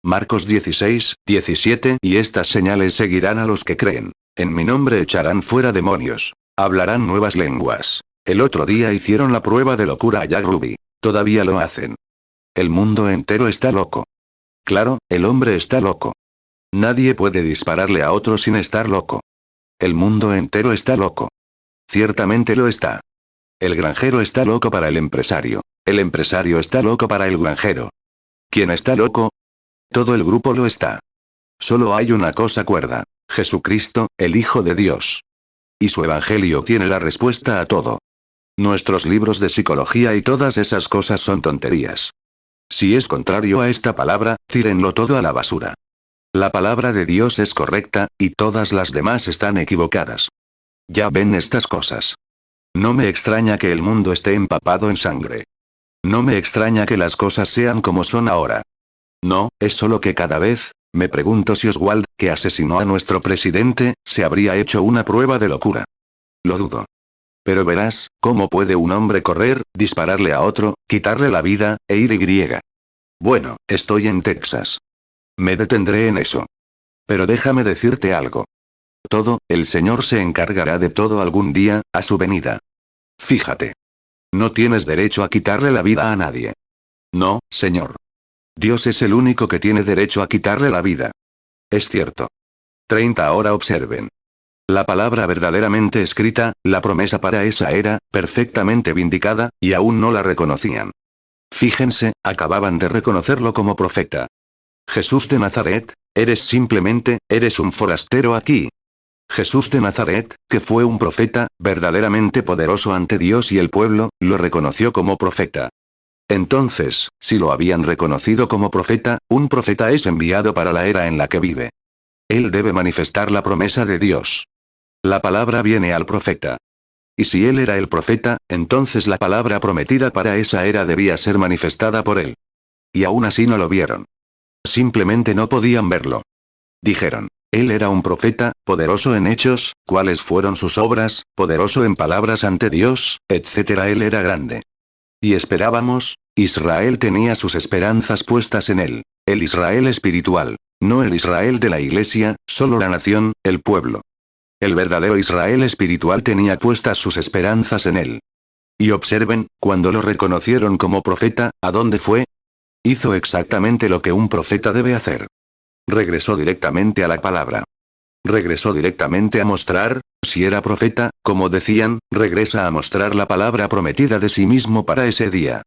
Marcos 16, 17 Y estas señales seguirán a los que creen. En mi nombre echarán fuera demonios. Hablarán nuevas lenguas. El otro día hicieron la prueba de locura a Jack Ruby. Todavía lo hacen. El mundo entero está loco. Claro, el hombre está loco. Nadie puede dispararle a otro sin estar loco. El mundo entero está loco. Ciertamente lo está. El granjero está loco para el empresario. El empresario está loco para el granjero. ¿Quién está loco? Todo el grupo lo está. Solo hay una cosa cuerda. Jesucristo, el Hijo de Dios. Y su Evangelio tiene la respuesta a todo. Nuestros libros de psicología y todas esas cosas son tonterías. Si es contrario a esta palabra, tírenlo todo a la basura. La palabra de Dios es correcta, y todas las demás están equivocadas. Ya ven estas cosas. No me extraña que el mundo esté empapado en sangre. No me extraña que las cosas sean como son ahora. No, es solo que cada vez, me pregunto si Oswald, que asesinó a nuestro presidente, se habría hecho una prueba de locura. Lo dudo. Pero verás, ¿cómo puede un hombre correr, dispararle a otro, quitarle la vida, e ir y? Bueno, estoy en Texas. Me detendré en eso. Pero déjame decirte algo. Todo, el Señor se encargará de todo algún día, a su venida. Fíjate. No tienes derecho a quitarle la vida a nadie. No, Señor. Dios es el único que tiene derecho a quitarle la vida. Es cierto. 30 ahora observen. La palabra verdaderamente escrita, la promesa para esa era, perfectamente vindicada, y aún no la reconocían. Fíjense, acababan de reconocerlo como profeta. Jesús de Nazaret, eres un forastero aquí. Jesús de Nazaret, que fue un profeta, verdaderamente poderoso ante Dios y el pueblo, lo reconoció como profeta. Entonces, si lo habían reconocido como profeta, un profeta es enviado para la era en la que vive. Él debe manifestar la promesa de Dios. La palabra viene al profeta. Y si él era el profeta, entonces la palabra prometida para esa era debía ser manifestada por él. Y aún así no lo vieron. Simplemente no podían verlo. Dijeron, él era un profeta, poderoso en hechos, cuáles fueron sus obras, poderoso en palabras ante Dios, etc. Él era grande. Y esperábamos, Israel tenía sus esperanzas puestas en él, el Israel espiritual, no el Israel de la iglesia, solo la nación, el pueblo. El verdadero Israel espiritual tenía puestas sus esperanzas en él. Y observen, cuando lo reconocieron como profeta, ¿a dónde fue? Hizo exactamente lo que un profeta debe hacer. Regresó directamente a la palabra. Regresó directamente a mostrar, si era profeta, como decían, regresa a mostrar la palabra prometida de sí mismo para ese día.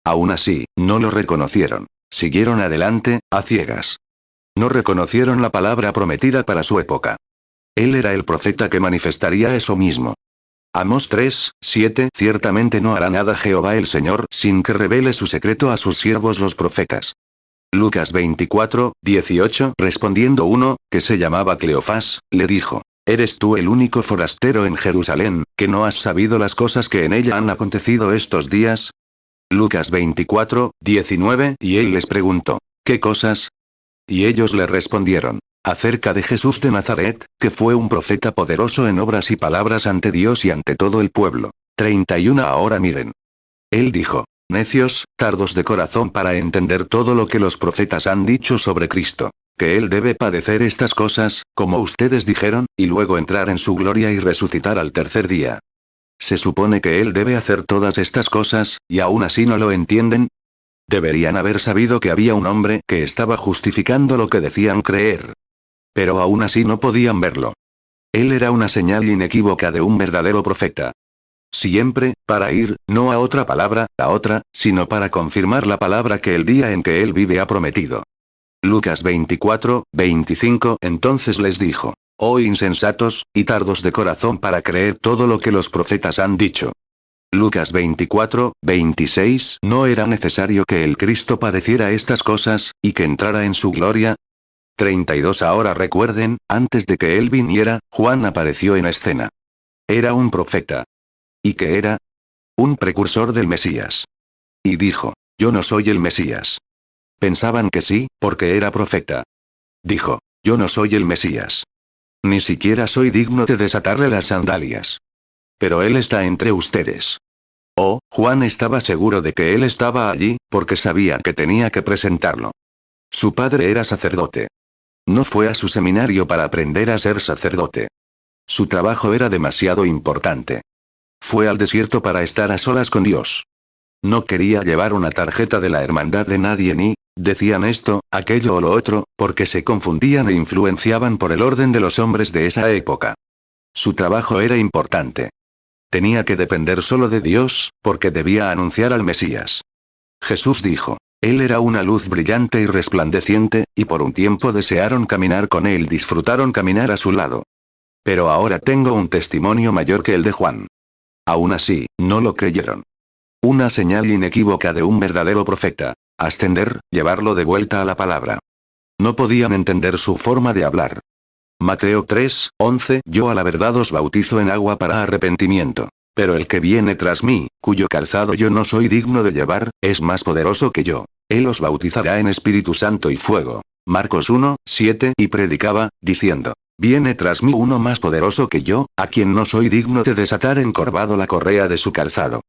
Aún así, no lo reconocieron. Siguieron adelante, a ciegas. No reconocieron la palabra prometida para su época. Él era el profeta que manifestaría eso mismo. Amós 3:7 Ciertamente no hará nada Jehová el Señor sin que revele su secreto a sus siervos los profetas. Lucas 24:18 Respondiendo uno, que se llamaba Cleofás, le dijo, ¿eres tú el único forastero en Jerusalén, que no has sabido las cosas que en ella han acontecido estos días? Lucas 24:19 Y él les preguntó, ¿qué cosas? Y ellos le respondieron, acerca de Jesús de Nazaret, que fue un profeta poderoso en obras y palabras ante Dios y ante todo el pueblo. 31 Ahora miren. Él dijo, necios, tardos de corazón para entender todo lo que los profetas han dicho sobre Cristo. Que Él debe padecer estas cosas, como ustedes dijeron, y luego entrar en su gloria y resucitar al tercer día. Se supone que Él debe hacer todas estas cosas, y aún así no lo entienden. Deberían haber sabido que había un hombre que estaba justificando lo que decían creer. Pero aún así no podían verlo. Él era una señal inequívoca de un verdadero profeta. Siempre, para ir, no a otra palabra, a otra, sino para confirmar la palabra que el día en que él vive ha prometido. Lucas 24:25 Entonces les dijo, oh insensatos, y tardos de corazón para creer todo lo que los profetas han dicho. Lucas 24:26 ¿No era necesario que el Cristo padeciera estas cosas, y que entrara en su gloria? 32 Ahora recuerden, antes de que él viniera, Juan apareció en escena. Era un profeta. ¿Y qué era? Un precursor del Mesías. Y dijo, yo no soy el Mesías. Pensaban que sí, porque era profeta. Dijo, yo no soy el Mesías. Ni siquiera soy digno de desatarle las sandalias. Pero él está entre ustedes. Oh, Juan estaba seguro de que él estaba allí, porque sabía que tenía que presentarlo. Su padre era sacerdote. No fue a su seminario para aprender a ser sacerdote. Su trabajo era demasiado importante. Fue al desierto para estar a solas con Dios. No quería llevar una tarjeta de la hermandad de nadie ni, decían esto, aquello o lo otro, porque se confundían e influenciaban por el orden de los hombres de esa época. Su trabajo era importante. Tenía que depender solo de Dios, porque debía anunciar al Mesías. Jesús dijo, él era una luz brillante y resplandeciente, y por un tiempo desearon caminar con él, disfrutaron caminar a su lado. Pero ahora tengo un testimonio mayor que el de Juan. Aún así, no lo creyeron. Una señal inequívoca de un verdadero profeta. Ascender, llevarlo de vuelta a la palabra. No podían entender su forma de hablar. Mateo 3:11 Yo a la verdad os bautizo en agua para arrepentimiento. Pero el que viene tras mí, cuyo calzado yo no soy digno de llevar, es más poderoso que yo. Él os bautizará en Espíritu Santo y fuego. Marcos 1, 7 y predicaba, diciendo: Viene tras mí uno más poderoso que yo, a quien no soy digno de desatar encorvado la correa de su calzado.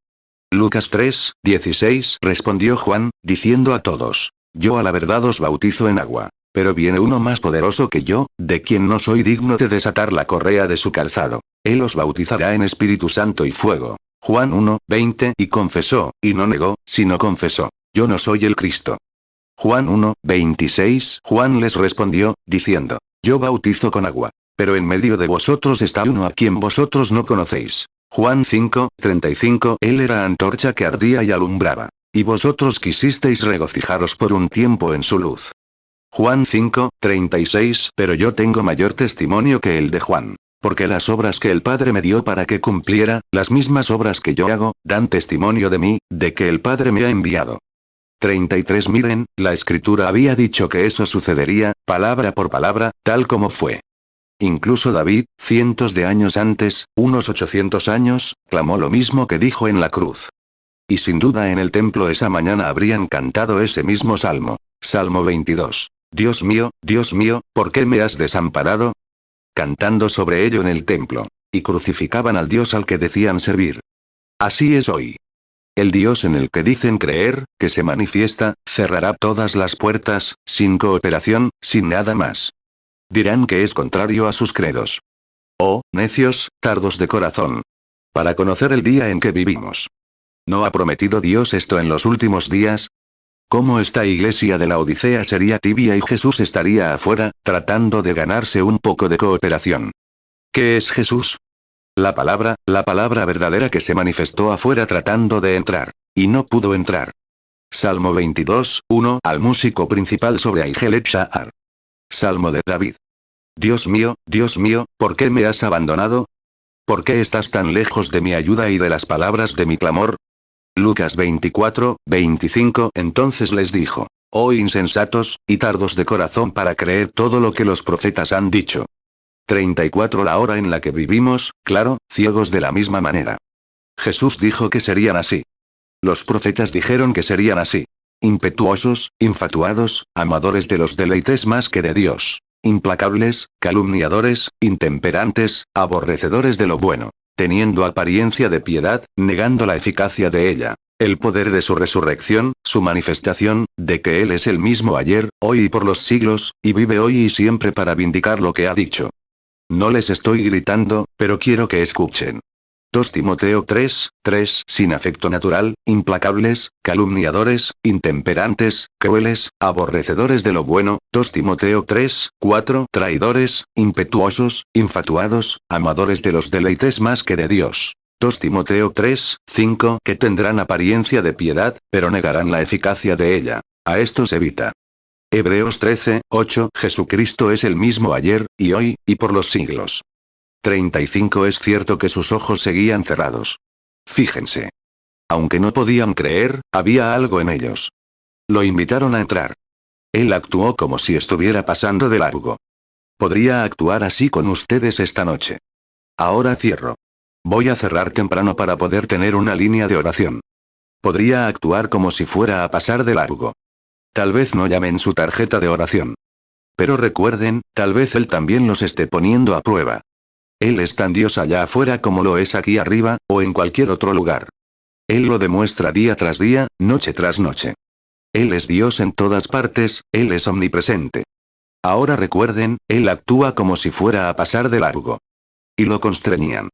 Lucas 3, 16 respondió Juan, diciendo a todos: Yo a la verdad os bautizo en agua. Pero viene uno más poderoso que yo, de quien no soy digno de desatar la correa de su calzado. Él os bautizará en Espíritu Santo y fuego. Juan 1, 20 y confesó, y no negó, sino confesó: Yo no soy el Cristo. Juan 1, 26 Juan les respondió, diciendo: Yo bautizo con agua. Pero en medio de vosotros está uno a quien vosotros no conocéis. Juan 5, 35 Él era antorcha que ardía y alumbraba. Y vosotros quisisteis regocijaros por un tiempo en su luz. Juan 5, 36 Pero yo tengo mayor testimonio que el de Juan. Porque las obras que el Padre me dio para que cumpliera, las mismas obras que yo hago, dan testimonio de mí, de que el Padre me ha enviado. 33 Miren, la Escritura había dicho que eso sucedería, palabra por palabra, tal como fue. Incluso David, cientos de años antes, unos 800 años, clamó lo mismo que dijo en la cruz. Y sin duda en el templo esa mañana habrían cantado ese mismo salmo. Salmo 22. Dios mío, ¿por qué me has desamparado? Cantando sobre ello en el templo. Y crucificaban al Dios al que decían servir. Así es hoy. El Dios en el que dicen creer, que se manifiesta, cerrará todas las puertas, sin cooperación, sin nada más. Dirán que es contrario a sus credos. Oh, necios, tardos de corazón. Para conocer el día en que vivimos. ¿No ha prometido Dios esto en los últimos días? ¿Cómo esta iglesia de la Odisea sería tibia y Jesús estaría afuera, tratando de ganarse un poco de cooperación? ¿Qué es Jesús? La palabra verdadera que se manifestó afuera tratando de entrar. Y no pudo entrar. Salmo 22, 1 al músico principal sobre Aigelet Shahar. Salmo de David. Dios mío, ¿por qué me has abandonado? ¿Por qué estás tan lejos de mi ayuda y de las palabras de mi clamor? Lucas 24, 25 Entonces les dijo: Oh insensatos, y tardos de corazón para creer todo lo que los profetas han dicho. 34 La hora en la que vivimos, claro, ciegos de la misma manera. Jesús dijo que serían así. Los profetas dijeron que serían así. Impetuosos, infatuados, amadores de los deleites más que de Dios. Implacables, calumniadores, intemperantes, aborrecedores de lo bueno. Teniendo apariencia de piedad, negando la eficacia de ella. El poder de su resurrección, su manifestación, de que Él es el mismo ayer, hoy y por los siglos, y vive hoy y siempre para vindicar lo que ha dicho. No les estoy gritando, pero quiero que escuchen. 2 Timoteo 3, 3 Sin afecto natural, implacables, calumniadores, intemperantes, crueles, aborrecedores de lo bueno. 2 Timoteo 3, 4 Traidores, impetuosos, infatuados, amadores de los deleites más que de Dios. 2 Timoteo 3, 5 Que tendrán apariencia de piedad, pero negarán la eficacia de ella. A estos evita. Hebreos 13, 8 Jesucristo es el mismo ayer, y hoy, y por los siglos. 35 Es cierto que sus ojos seguían cerrados. Fíjense. Aunque no podían creer, había algo en ellos. Lo invitaron a entrar. Él actuó como si estuviera pasando de largo. Podría actuar así con ustedes esta noche. Ahora cierro. Voy a cerrar temprano para poder tener una línea de oración. Podría actuar como si fuera a pasar de largo. Tal vez no llamen su tarjeta de oración. Pero recuerden, tal vez Él también los esté poniendo a prueba. Él es tan Dios allá afuera como lo es aquí arriba, o en cualquier otro lugar. Él lo demuestra día tras día, noche tras noche. Él es Dios en todas partes, Él es omnipresente. Ahora recuerden, Él actúa como si fuera a pasar de largo. Y lo constreñían.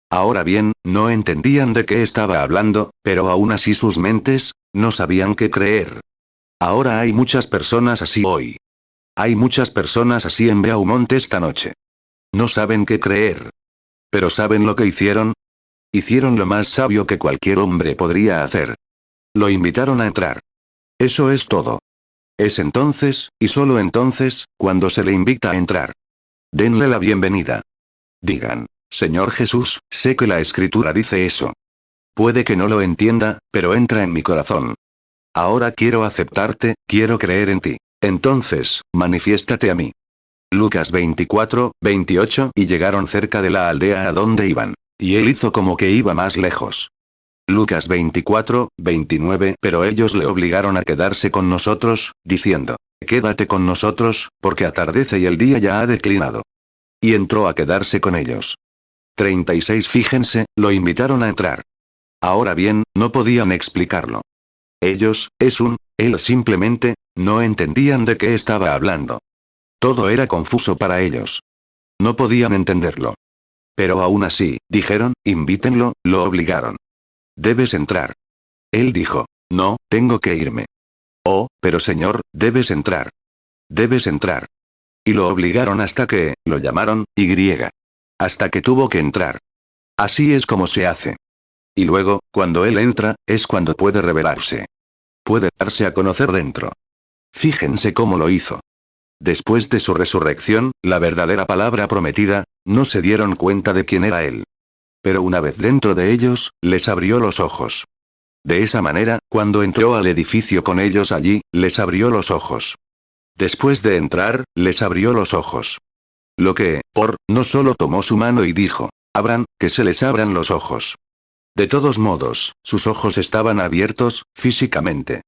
Ahora bien, no entendían de qué estaba hablando, pero aún así sus mentes, no sabían qué creer. Ahora hay muchas personas así hoy. Hay muchas personas así en Beaumont esta noche. No saben qué creer. Pero ¿saben lo que hicieron? Hicieron lo más sabio que cualquier hombre podría hacer. Lo invitaron a entrar. Eso es todo. Es entonces, y solo entonces, cuando se le invita a entrar. Denle la bienvenida. Digan: Señor Jesús, sé que la Escritura dice eso. Puede que no lo entienda, pero entra en mi corazón. Ahora quiero aceptarte, quiero creer en ti. Entonces, manifiéstate a mí. Lucas 24, 28 Y llegaron cerca de la aldea a donde iban. Y él hizo como que iba más lejos. Lucas 24, 29. Pero ellos le obligaron a quedarse con nosotros, diciendo: Quédate con nosotros, porque atardece y el día ya ha declinado. Y entró a quedarse con ellos. 36. Fíjense, lo invitaron a entrar. Ahora bien, no podían explicarlo. Ellos, él simplemente, no entendían de qué estaba hablando. Todo era confuso para ellos. No podían entenderlo. Pero aún así, dijeron: invítenlo, lo obligaron. Debes entrar. Él dijo: no, tengo que irme. Oh, pero señor, debes entrar. Debes entrar. Y lo obligaron hasta que, lo llamaron, Y. Hasta que tuvo que entrar. Así es como se hace. Y luego, cuando él entra, es cuando puede revelarse. Puede darse a conocer dentro. Fíjense cómo lo hizo. Después de su resurrección, la verdadera palabra prometida, no se dieron cuenta de quién era él. Pero una vez dentro de ellos, les abrió los ojos. De esa manera, cuando entró al edificio con ellos allí, les abrió los ojos. Después de entrar, les abrió los ojos. Lo que, no solo tomó su mano y dijo: abran, que se les abran los ojos. De todos modos, sus ojos estaban abiertos, físicamente.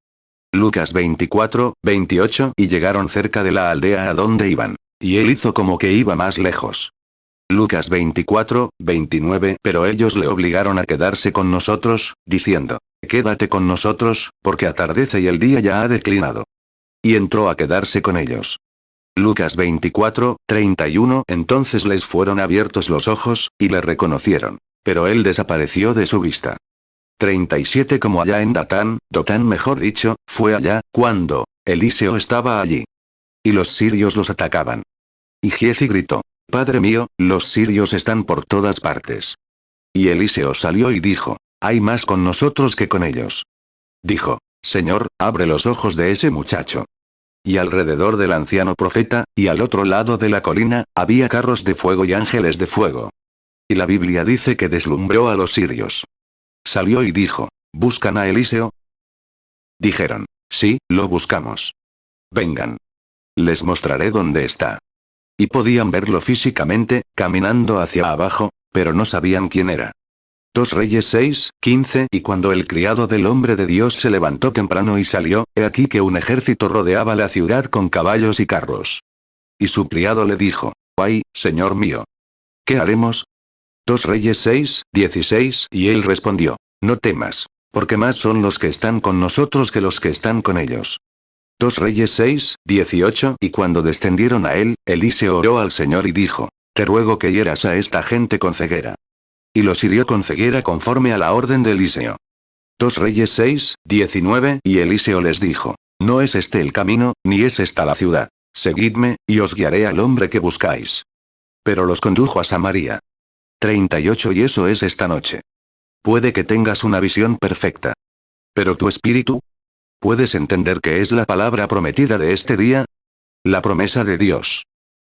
Lucas 24, 28. Y llegaron cerca de la aldea a donde iban. Y él hizo como que iba más lejos. Lucas 24, 29. Pero ellos le obligaron a quedarse con nosotros, diciendo: Quédate con nosotros, porque atardece y el día ya ha declinado. Y entró a quedarse con ellos. Lucas 24, 31. Entonces les fueron abiertos los ojos, y le reconocieron. Pero él desapareció de su vista. 37. Como allá en Dotán mejor dicho, fue allá, cuando Eliseo estaba allí. Y los sirios los atacaban. Y Giezi gritó: Padre mío, los sirios están por todas partes. Y Eliseo salió y dijo: hay más con nosotros que con ellos. Dijo: Señor, abre los ojos de ese muchacho. Y alrededor del anciano profeta, y al otro lado de la colina, había carros de fuego y ángeles de fuego. Y la Biblia dice que deslumbró a los sirios. Salió y dijo: ¿buscan a Eliseo? Dijeron: sí, lo buscamos. Vengan. Les mostraré dónde está. Y podían verlo físicamente, caminando hacia abajo, pero no sabían quién era. 2 Reyes 6, 15. Y cuando el criado del hombre de Dios se levantó temprano y salió, he aquí que un ejército rodeaba la ciudad con caballos y carros. Y su criado le dijo: ay, señor mío. ¿Qué haremos? 2 Reyes 6, 16. Y él respondió: no temas, porque más son los que están con nosotros que los que están con ellos. 2 Reyes 6, 18. Y cuando descendieron a él, Eliseo oró al Señor y dijo: te ruego que hieras a esta gente con ceguera. Y los hirió con ceguera conforme a la orden de Eliseo. 2 Reyes 6, 19. Y Eliseo les dijo: no es este el camino, ni es esta la ciudad. Seguidme, y os guiaré al hombre que buscáis. Pero los condujo a Samaria. 38. Y eso es esta noche. Puede que tengas una visión perfecta. Pero tu espíritu, ¿puedes entender qué es la palabra prometida de este día? La promesa de Dios.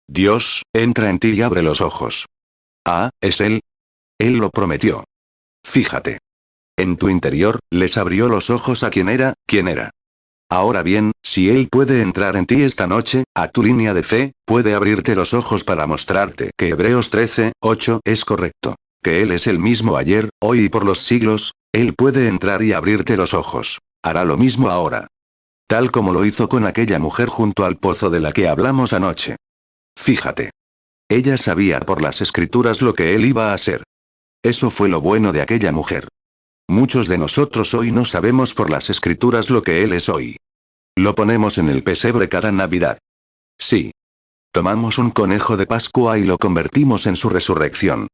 Dios, entra en ti y abre los ojos. Ah, ¿es Él? Él lo prometió. Fíjate. En tu interior, les abrió los ojos a quién era. Ahora bien, si Él puede entrar en ti esta noche, a tu línea de fe, puede abrirte los ojos para mostrarte que Hebreos 13, 8 es correcto. Que Él es el mismo ayer, hoy y por los siglos, Él puede entrar y abrirte los ojos. Hará lo mismo ahora. Tal como lo hizo con aquella mujer junto al pozo de la que hablamos anoche. Fíjate. Ella sabía por las escrituras lo que Él iba a hacer. Eso fue lo bueno de aquella mujer. Muchos de nosotros hoy no sabemos por las escrituras lo que Él es hoy. Lo ponemos en el pesebre cada Navidad. Sí. Tomamos un conejo de Pascua y lo convertimos en su resurrección.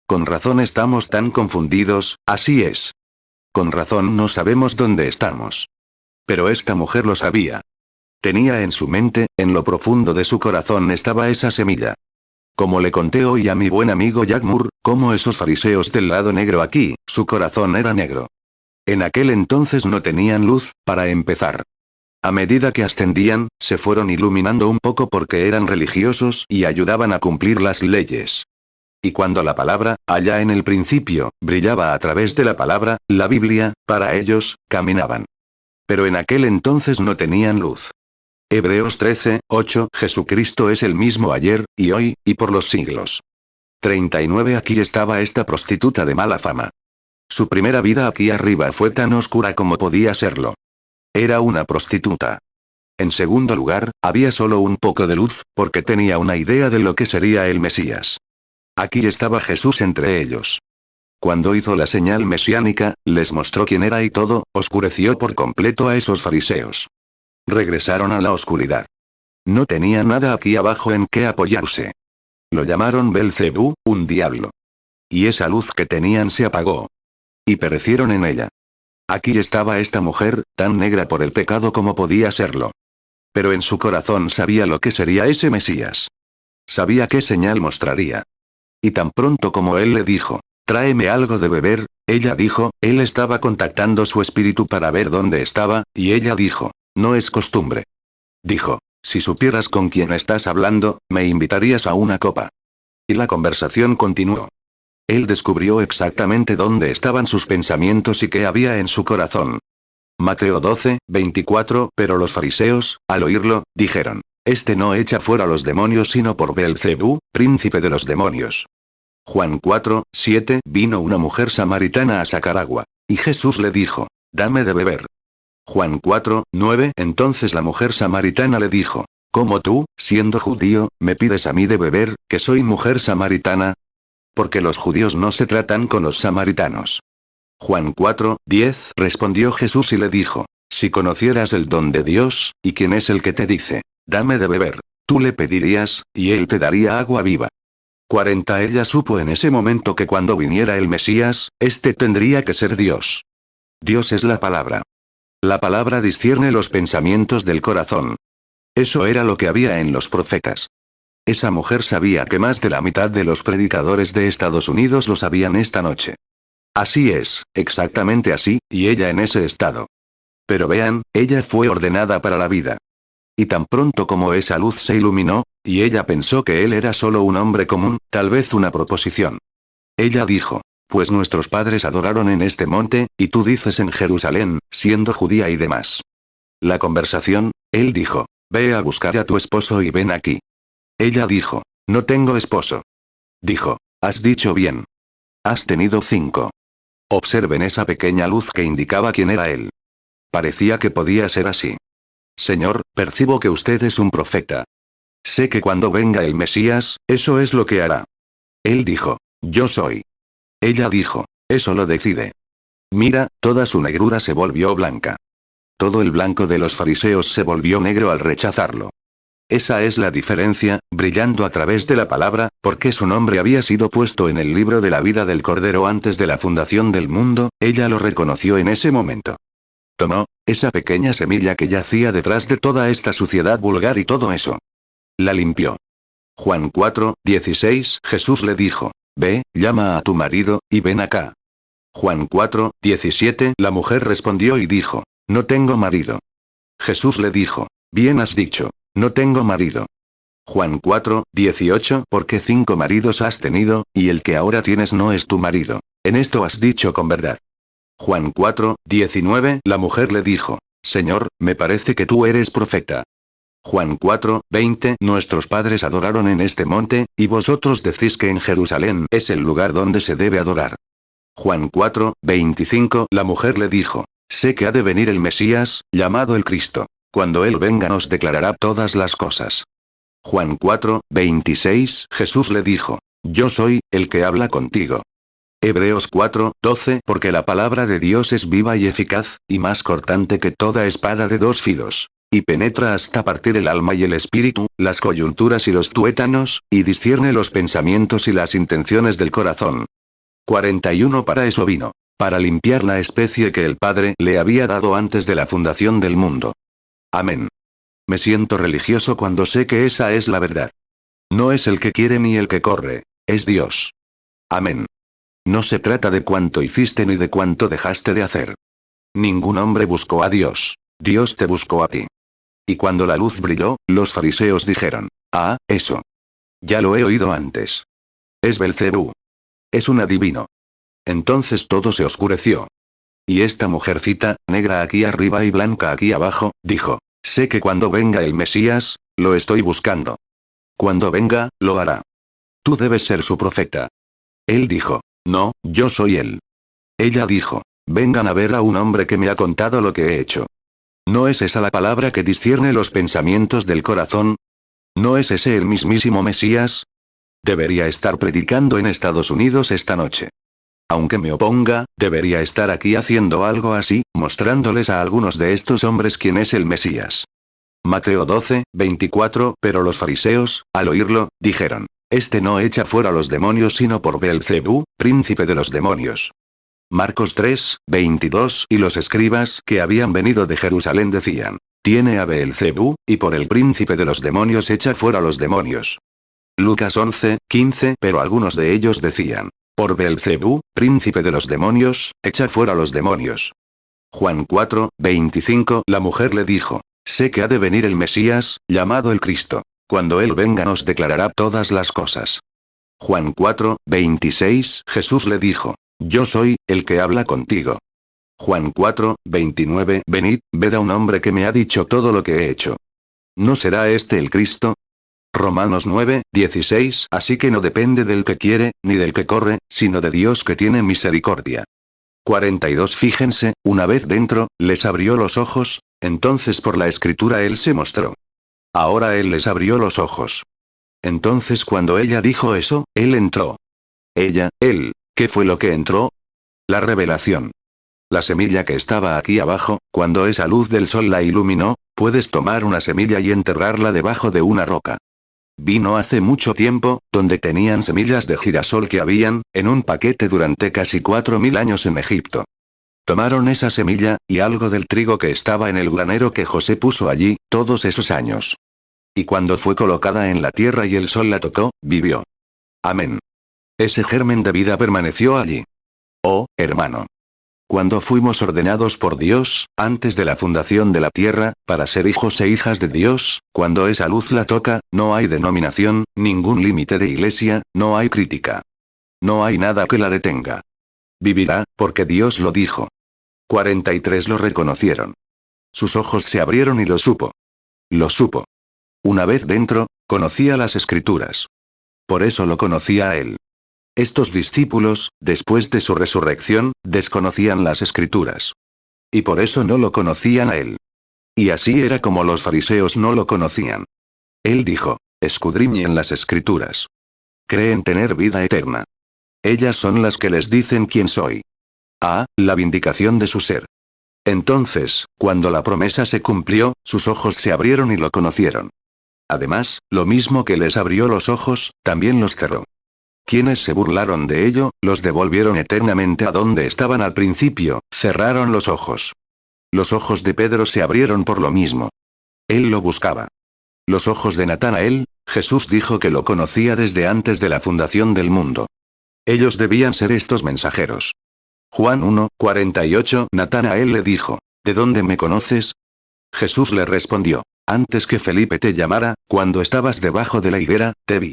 Con razón estamos tan confundidos, así es. Con razón no sabemos dónde estamos. Pero esta mujer lo sabía. Tenía en su mente, en lo profundo de su corazón estaba esa semilla. Como le conté hoy a mi buen amigo Jack Moore, como esos fariseos del lado negro aquí, su corazón era negro. En aquel entonces no tenían luz, para empezar. A medida que ascendían, se fueron iluminando un poco porque eran religiosos y ayudaban a cumplir las leyes. Y cuando la palabra, allá en el principio, brillaba a través de la palabra, la Biblia, para ellos, caminaban. Pero en aquel entonces no tenían luz. Hebreos 13, 8. Jesucristo es el mismo ayer, y hoy, y por los siglos. 39. Aquí estaba esta prostituta de mala fama. Su primera vida aquí arriba fue tan oscura como podía serlo. Era una prostituta. En segundo lugar, había solo un poco de luz, porque tenía una idea de lo que sería el Mesías. Aquí estaba Jesús entre ellos. Cuando hizo la señal mesiánica, les mostró quién era y todo, oscureció por completo a esos fariseos. Regresaron a la oscuridad. No tenía nada aquí abajo en qué apoyarse. Lo llamaron Belcebú, un diablo. Y esa luz que tenían se apagó. Y perecieron en ella. Aquí estaba esta mujer, tan negra por el pecado como podía serlo. Pero en su corazón sabía lo que sería ese Mesías. Sabía qué señal mostraría. Y tan pronto como él le dijo, tráeme algo de beber, ella dijo, él estaba contactando su espíritu para ver dónde estaba, y ella dijo, no es costumbre. Dijo, si supieras con quién estás hablando, me invitarías a una copa. Y la conversación continuó. Él descubrió exactamente dónde estaban sus pensamientos y qué había en su corazón. Mateo 12, 24, pero los fariseos, al oírlo, dijeron, este no echa fuera los demonios sino por Belcebú, príncipe de los demonios. Juan 4, 7, vino una mujer samaritana a sacar agua. Y Jesús le dijo, dame de beber. Juan 4, 9, entonces la mujer samaritana le dijo, ¿cómo tú, siendo judío, me pides a mí de beber, que soy mujer samaritana? Porque los judíos no se tratan con los samaritanos. Juan 4, 10, respondió Jesús y le dijo, si conocieras el don de Dios, y quién es el que te dice, dame de beber, tú le pedirías, y él te daría agua viva. 40 Ella supo en ese momento que cuando viniera el Mesías, este tendría que ser Dios. Dios es la palabra. La palabra discierne los pensamientos del corazón. Eso era lo que había en los profetas. Esa mujer sabía que más de la mitad de los predicadores de Estados Unidos lo sabían esta noche. Así es, exactamente así, y ella en ese estado. Pero vean, ella fue ordenada para la vida. Y tan pronto como esa luz se iluminó, y ella pensó que él era solo un hombre común, tal vez una proposición. Ella dijo, pues nuestros padres adoraron en este monte, y tú dices en Jerusalén, siendo judía y demás. La conversación, él dijo, ve a buscar a tu esposo y ven aquí. Ella dijo, no tengo esposo. Dijo, has dicho bien. Has tenido 5. Observen esa pequeña luz que indicaba quién era él. Parecía que podía ser así. Señor, percibo que usted es un profeta. Sé que cuando venga el Mesías, eso es lo que hará. Él dijo, yo soy. Ella dijo, eso lo decide. Mira, toda su negrura se volvió blanca. Todo el blanco de los fariseos se volvió negro al rechazarlo. Esa es la diferencia, brillando a través de la palabra, porque su nombre había sido puesto en el libro de la vida del Cordero antes de la fundación del mundo, ella lo reconoció en ese momento. Tomó esa pequeña semilla que yacía detrás de toda esta suciedad vulgar y todo eso. La limpió. Juan 4, 16, Jesús le dijo, ve, llama a tu marido, y ven acá. Juan 4, 17, la mujer respondió y dijo, no tengo marido. Jesús le dijo, bien has dicho, no tengo marido. Juan 4, 18, porque 5 maridos has tenido, y el que ahora tienes no es tu marido. En esto has dicho con verdad. Juan 4, 19, la mujer le dijo, Señor, me parece que tú eres profeta. Juan 4, 20, nuestros padres adoraron en este monte, y vosotros decís que en Jerusalén es el lugar donde se debe adorar. Juan 4, 25, la mujer le dijo, sé que ha de venir el Mesías, llamado el Cristo. Cuando él venga nos declarará todas las cosas. Juan 4, 26, Jesús le dijo, yo soy, el que habla contigo. Hebreos 4, 12, porque la palabra de Dios es viva y eficaz, y más cortante que toda espada de 2 filos. Y penetra hasta partir el alma y el espíritu, las coyunturas y los tuétanos, y discierne los pensamientos y las intenciones del corazón. 41 Para eso vino. Para limpiar la especie que el Padre le había dado antes de la fundación del mundo. Amén. Me siento religioso cuando sé que esa es la verdad. No es el que quiere ni el que corre, es Dios. Amén. No se trata de cuánto hiciste ni de cuánto dejaste de hacer. Ningún hombre buscó a Dios. Dios te buscó a ti. Y cuando la luz brilló, los fariseos dijeron, ah, eso. Ya lo he oído antes. Es Belcebú. Es un adivino. Entonces todo se oscureció. Y esta mujercita, negra aquí arriba y blanca aquí abajo, dijo, sé que cuando venga el Mesías, lo estoy buscando. Cuando venga, lo hará. Tú debes ser su profeta. Él dijo, no, yo soy él. Ella dijo, vengan a ver a un hombre que me ha contado lo que he hecho. ¿No es esa la palabra que discierne los pensamientos del corazón? ¿No es ese el mismísimo Mesías? Debería estar predicando en Estados Unidos esta noche. Aunque me oponga, debería estar aquí haciendo algo así, mostrándoles a algunos de estos hombres quién es el Mesías. Mateo 12, 24. Pero los fariseos, al oírlo, dijeron, este no echa fuera los demonios sino por Beelzebú, príncipe de los demonios. Marcos 3, 22. Y los escribas que habían venido de Jerusalén decían, tiene a Beelzebú, y por el príncipe de los demonios echa fuera los demonios. Lucas 11, 15. Pero algunos de ellos decían, por Beelzebú, príncipe de los demonios, echa fuera los demonios. Juan 4, 25. La mujer le dijo, sé que ha de venir el Mesías, llamado el Cristo. Cuando él venga nos declarará todas las cosas. Juan 4, 26. Jesús le dijo, yo soy, el que habla contigo. Juan 4, 29. Venid, ved a un hombre que me ha dicho todo lo que he hecho. ¿No será este el Cristo? Romanos 9, 16. Así que no depende del que quiere, ni del que corre, sino de Dios que tiene misericordia. 42. Fíjense, una vez dentro, les abrió los ojos, entonces por la escritura él se mostró. Ahora él les abrió los ojos. Entonces cuando ella dijo eso, él entró. Él, ¿qué fue lo que entró? La revelación. La semilla que estaba aquí abajo, cuando esa luz del sol la iluminó, puedes tomar una semilla y enterrarla debajo de una roca. Vino hace mucho tiempo, donde tenían semillas de girasol que habían, en un paquete durante casi 4000 años en Egipto. Tomaron esa semilla, y algo del trigo que estaba en el granero que José puso allí, todos esos años. Y cuando fue colocada en la tierra y el sol la tocó, vivió. Amén. Ese germen de vida permaneció allí. Oh, hermano. Cuando fuimos ordenados por Dios, antes de la fundación de la tierra, para ser hijos e hijas de Dios, cuando esa luz la toca, no hay denominación, ningún límite de iglesia, no hay crítica. No hay nada que la detenga. Vivirá, porque Dios lo dijo. 43. Lo reconocieron. Sus ojos se abrieron y lo supo. Lo supo. Una vez dentro, conocía las escrituras. Por eso lo conocía a él. Estos discípulos, después de su resurrección, desconocían las escrituras. Y por eso no lo conocían a él. Y así era como los fariseos no lo conocían. Él dijo, escudriñen las escrituras. Creen tener vida eterna. Ellas son las que les dicen quién soy. La vindicación de su ser. Entonces, cuando la promesa se cumplió, sus ojos se abrieron y lo conocieron. Además, lo mismo que les abrió los ojos, también los cerró. Quienes se burlaron de ello, los devolvieron eternamente a donde estaban al principio, cerraron los ojos. Los ojos de Pedro se abrieron por lo mismo. Él lo buscaba. Los ojos de Natanael, Jesús dijo que lo conocía desde antes de la fundación del mundo. Ellos debían ser estos mensajeros. Juan 1, 48. Natanael le dijo, ¿de dónde me conoces? Jesús le respondió, antes que Felipe te llamara, cuando estabas debajo de la higuera, te vi.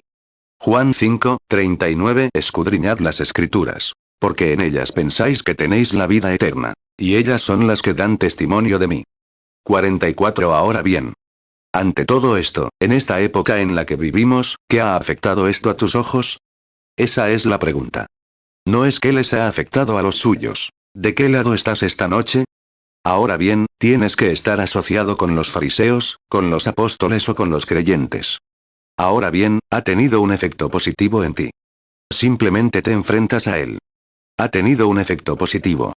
Juan 5, 39. Escudriñad las escrituras. Porque en ellas pensáis que tenéis la vida eterna. Y ellas son las que dan testimonio de mí. 44. Ahora bien. Ante todo esto, en esta época en la que vivimos, ¿qué ha afectado esto a tus ojos? Esa es la pregunta. No es que les ha afectado a los suyos. ¿De qué lado estás esta noche? Ahora bien, tienes que estar asociado con los fariseos, con los apóstoles o con los creyentes. Ahora bien, ha tenido un efecto positivo en ti. Simplemente te enfrentas a él. Ha tenido un efecto positivo.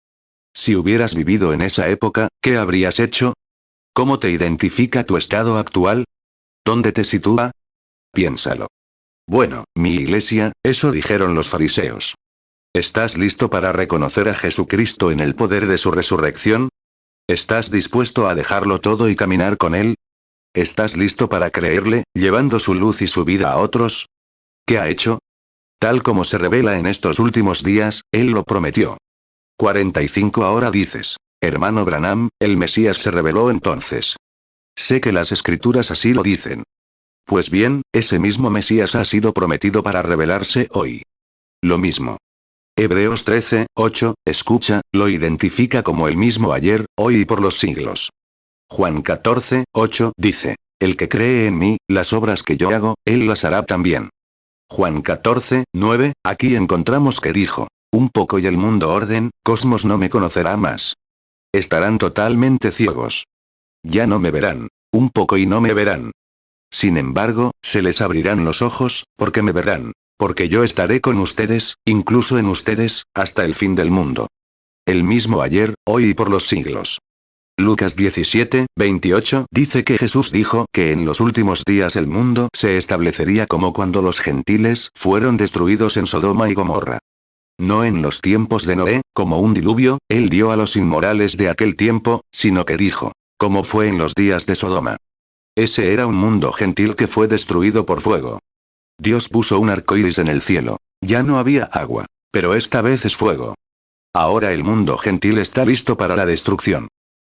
Si hubieras vivido en esa época, ¿qué habrías hecho? ¿Cómo te identifica tu estado actual? ¿Dónde te sitúa? Piénsalo. Bueno, mi iglesia, eso dijeron los fariseos. ¿Estás listo para reconocer a Jesucristo en el poder de su resurrección? ¿Estás dispuesto a dejarlo todo y caminar con él? ¿Estás listo para creerle, llevando su luz y su vida a otros? ¿Qué ha hecho? Tal como se revela en estos últimos días, él lo prometió. 45. Ahora dices, hermano Branham, el Mesías se reveló entonces. Sé que las escrituras así lo dicen. Pues bien, ese mismo Mesías ha sido prometido para revelarse hoy. Lo mismo. Hebreos 13, 8, escucha, lo identifica como el mismo ayer, hoy y por los siglos. Juan 14, 8 dice, el que cree en mí, las obras que yo hago, él las hará también. Juan 14, 9, aquí encontramos que dijo, Un poco y el mundo orden, Cosmos no me conocerá más. Estarán totalmente ciegos. Ya no me verán. Un poco y no me verán. Sin embargo, se les abrirán los ojos, porque me verán. Porque yo estaré con ustedes, incluso en ustedes, hasta el fin del mundo. El mismo ayer, hoy y por los siglos. Lucas 17, 28 dice que Jesús dijo que en los últimos días el mundo se establecería como cuando los gentiles fueron destruidos en Sodoma y Gomorra. No en los tiempos de Noé, como un diluvio, él dio a los inmorales de aquel tiempo, sino que dijo, como fue en los días de Sodoma. Ese era un mundo gentil que fue destruido por fuego. Dios puso un arco iris en el cielo. Ya no había agua. Pero esta vez es fuego. Ahora el mundo gentil está listo para la destrucción.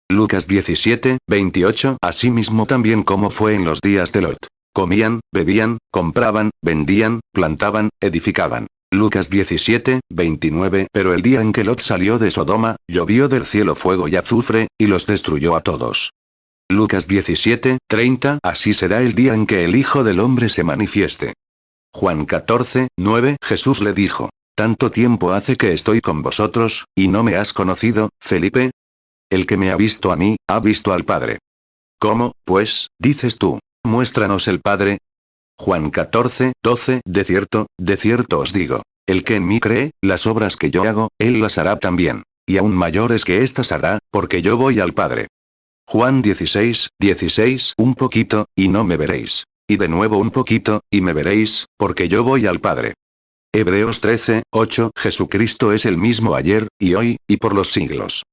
Lucas 17, 28 Asimismo también como fue en los días de Lot. Comían, bebían, compraban, vendían, plantaban, edificaban. Lucas 17, 29 Pero el día en que Lot salió de Sodoma, llovió del cielo fuego y azufre, y los destruyó a todos. Lucas 17, 30 Así será el día en que el Hijo del Hombre se manifieste. Juan 14, 9 Jesús le dijo, ¿tanto tiempo hace que estoy con vosotros, y no me has conocido, Felipe? El que me ha visto a mí, ha visto al Padre. ¿Cómo, pues, dices tú, muéstranos el Padre? Juan 14, 12 de cierto os digo, el que en mí cree, las obras que yo hago, él las hará también, y aún mayores que éstas hará, porque yo voy al Padre. Juan 16, 16 Un poquito, y no me veréis. Y de nuevo un poquito, y me veréis, porque yo voy al Padre. Hebreos 13, 8 Jesucristo es el mismo ayer, y hoy, y por los siglos.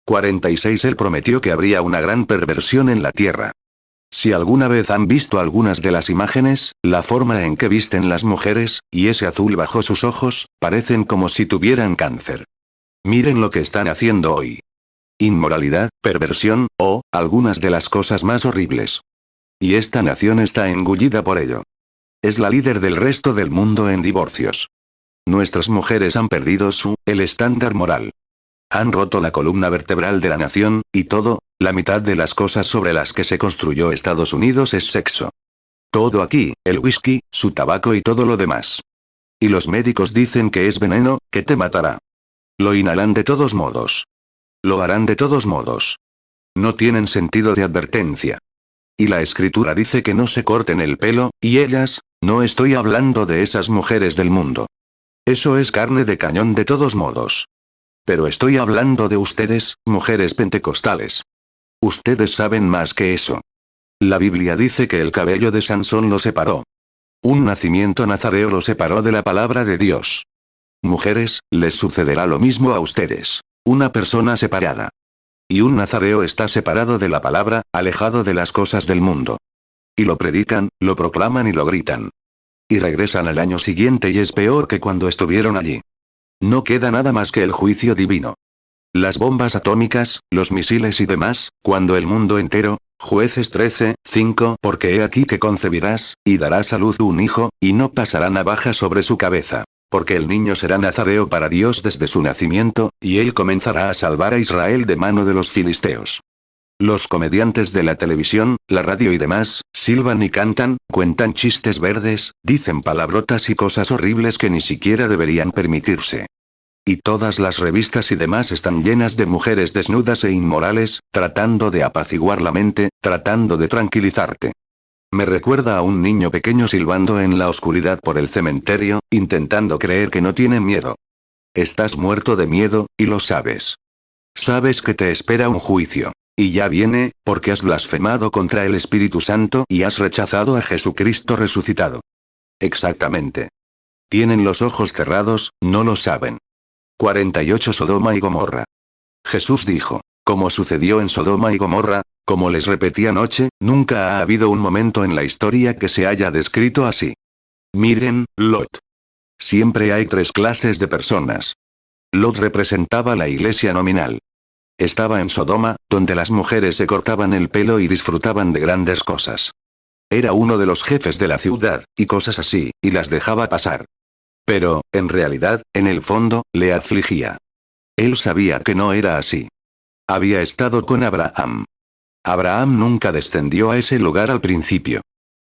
46 Él prometió que habría una gran perversión en la tierra. Si alguna vez han visto algunas de las imágenes, la forma en que visten las mujeres, y ese azul bajo sus ojos, parecen como si tuvieran cáncer. Miren lo que están haciendo hoy. Inmoralidad, perversión, o, algunas de las cosas más horribles. Y esta nación está engullida por ello. Es la líder del resto del mundo en divorcios. Nuestras mujeres han perdido el estándar moral. Han roto la columna vertebral de la nación, y todo, la mitad de las cosas sobre las que se construyó Estados Unidos es sexo. Todo aquí, el whisky, su tabaco y todo lo demás. Y los médicos dicen que es veneno, que te matará. Lo inhalan de todos modos. Lo harán de todos modos. No tienen sentido de advertencia. Y la escritura dice que no se corten el pelo, y ellas, no estoy hablando de esas mujeres del mundo. Eso es carne de cañón de todos modos. Pero estoy hablando de ustedes, mujeres pentecostales. Ustedes saben más que eso. La Biblia dice que el cabello de Sansón lo separó. Un nacimiento nazareo lo separó de la palabra de Dios. Mujeres, les sucederá lo mismo a ustedes. Una persona separada. Y un nazareo está separado de la palabra, alejado de las cosas del mundo. Y lo predican, lo proclaman y lo gritan. Y regresan al año siguiente y es peor que cuando estuvieron allí. No queda nada más que el juicio divino. Las bombas atómicas, los misiles y demás, cuando el mundo entero, Jueces 13, 5 Porque he aquí que concebirás, y darás a luz un hijo, y no pasará navaja sobre su cabeza. Porque el niño será nazareo para Dios desde su nacimiento, y él comenzará a salvar a Israel de mano de los filisteos. Los comediantes de la televisión, la radio y demás, silban y cantan, cuentan chistes verdes, dicen palabrotas y cosas horribles que ni siquiera deberían permitirse. Y todas las revistas y demás están llenas de mujeres desnudas e inmorales, tratando de apaciguar la mente, tratando de tranquilizarte. Me recuerda a un niño pequeño silbando en la oscuridad por el cementerio, intentando creer que no tiene miedo. Estás muerto de miedo, y lo sabes. Sabes que te espera un juicio. Y ya viene, porque has blasfemado contra el Espíritu Santo y has rechazado a Jesucristo resucitado. Exactamente. Tienen los ojos cerrados, no lo saben. 48 Sodoma y Gomorra. Jesús dijo, como sucedió en Sodoma y Gomorra, como les repetí anoche, nunca ha habido un momento en la historia que se haya descrito así. Miren, Lot. Siempre hay tres clases de personas. Lot representaba la iglesia nominal. Estaba en Sodoma, donde las mujeres se cortaban el pelo y disfrutaban de grandes cosas. Era uno de los jefes de la ciudad, y cosas así, y las dejaba pasar. Pero, en realidad, en el fondo, le afligía. Él sabía que no era así. Había estado con Abraham. Abraham nunca descendió a ese lugar al principio.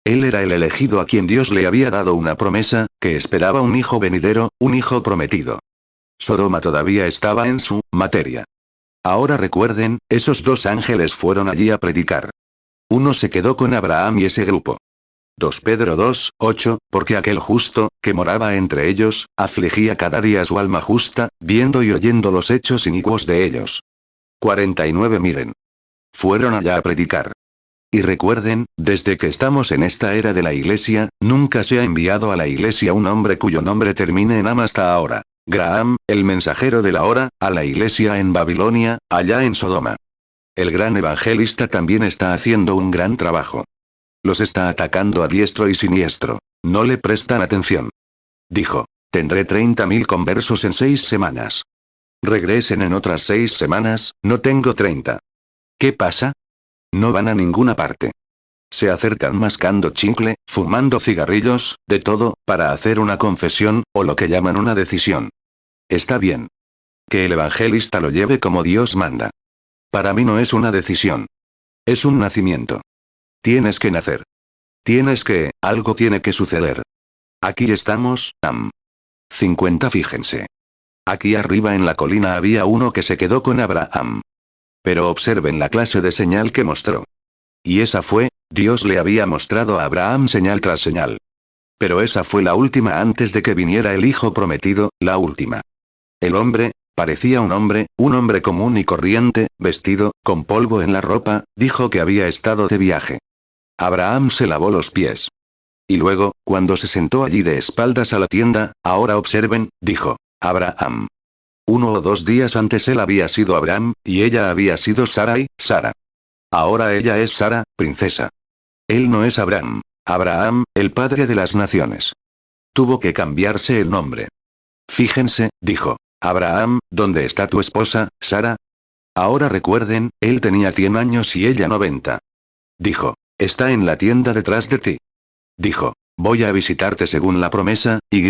Él era el elegido a quien Dios le había dado una promesa, que esperaba un hijo venidero, un hijo prometido. Sodoma todavía estaba en su materia. Ahora recuerden, esos dos ángeles fueron allí a predicar. Uno se quedó con Abraham y ese grupo. 2 Pedro 2, 8, porque aquel justo, que moraba entre ellos, afligía cada día su alma justa, viendo y oyendo los hechos inicuos de ellos. 49 Miren. Fueron allá a predicar. Y recuerden, desde que estamos en esta era de la iglesia, nunca se ha enviado a la iglesia un hombre cuyo nombre termine en am hasta ahora. Graham, el mensajero de la hora, a la iglesia en Babilonia, allá en Sodoma. El gran evangelista también está haciendo un gran trabajo. Los está atacando a diestro y siniestro. No le prestan atención. Dijo, tendré 30.000 conversos en 6 semanas. Regresen en otras 6 semanas, no tengo 30. ¿Qué pasa? No van a ninguna parte. Se acercan mascando chicle, fumando cigarrillos, de todo, para hacer una confesión, o lo que llaman una decisión. Está bien. Que el evangelista lo lleve como Dios manda. Para mí no es una decisión. Es un nacimiento. Tienes que nacer. Algo tiene que suceder. Aquí estamos, 50 Fíjense. Aquí arriba en la colina había uno que se quedó con Abraham. Pero observen la clase de señal que mostró. Y esa fue, Dios le había mostrado a Abraham señal tras señal. Pero esa fue la última antes de que viniera el hijo prometido, la última. El hombre, parecía un hombre común y corriente, vestido, con polvo en la ropa, dijo que había estado de viaje. Abraham se lavó los pies. Y luego, cuando se sentó allí de espaldas a la tienda, ahora observen, dijo, Abraham. 1 o 2 días antes él había sido Abraham, y ella había sido Sarai, Sara. Ahora ella es Sara, princesa. Él no es Abraham. Abraham, el padre de las naciones. Tuvo que cambiarse el nombre. Fíjense, dijo, Abraham, ¿dónde está tu esposa, Sara? Ahora recuerden, él tenía 100 años y ella 90. Dijo, está en la tienda detrás de ti. Dijo, voy a visitarte según la promesa, y.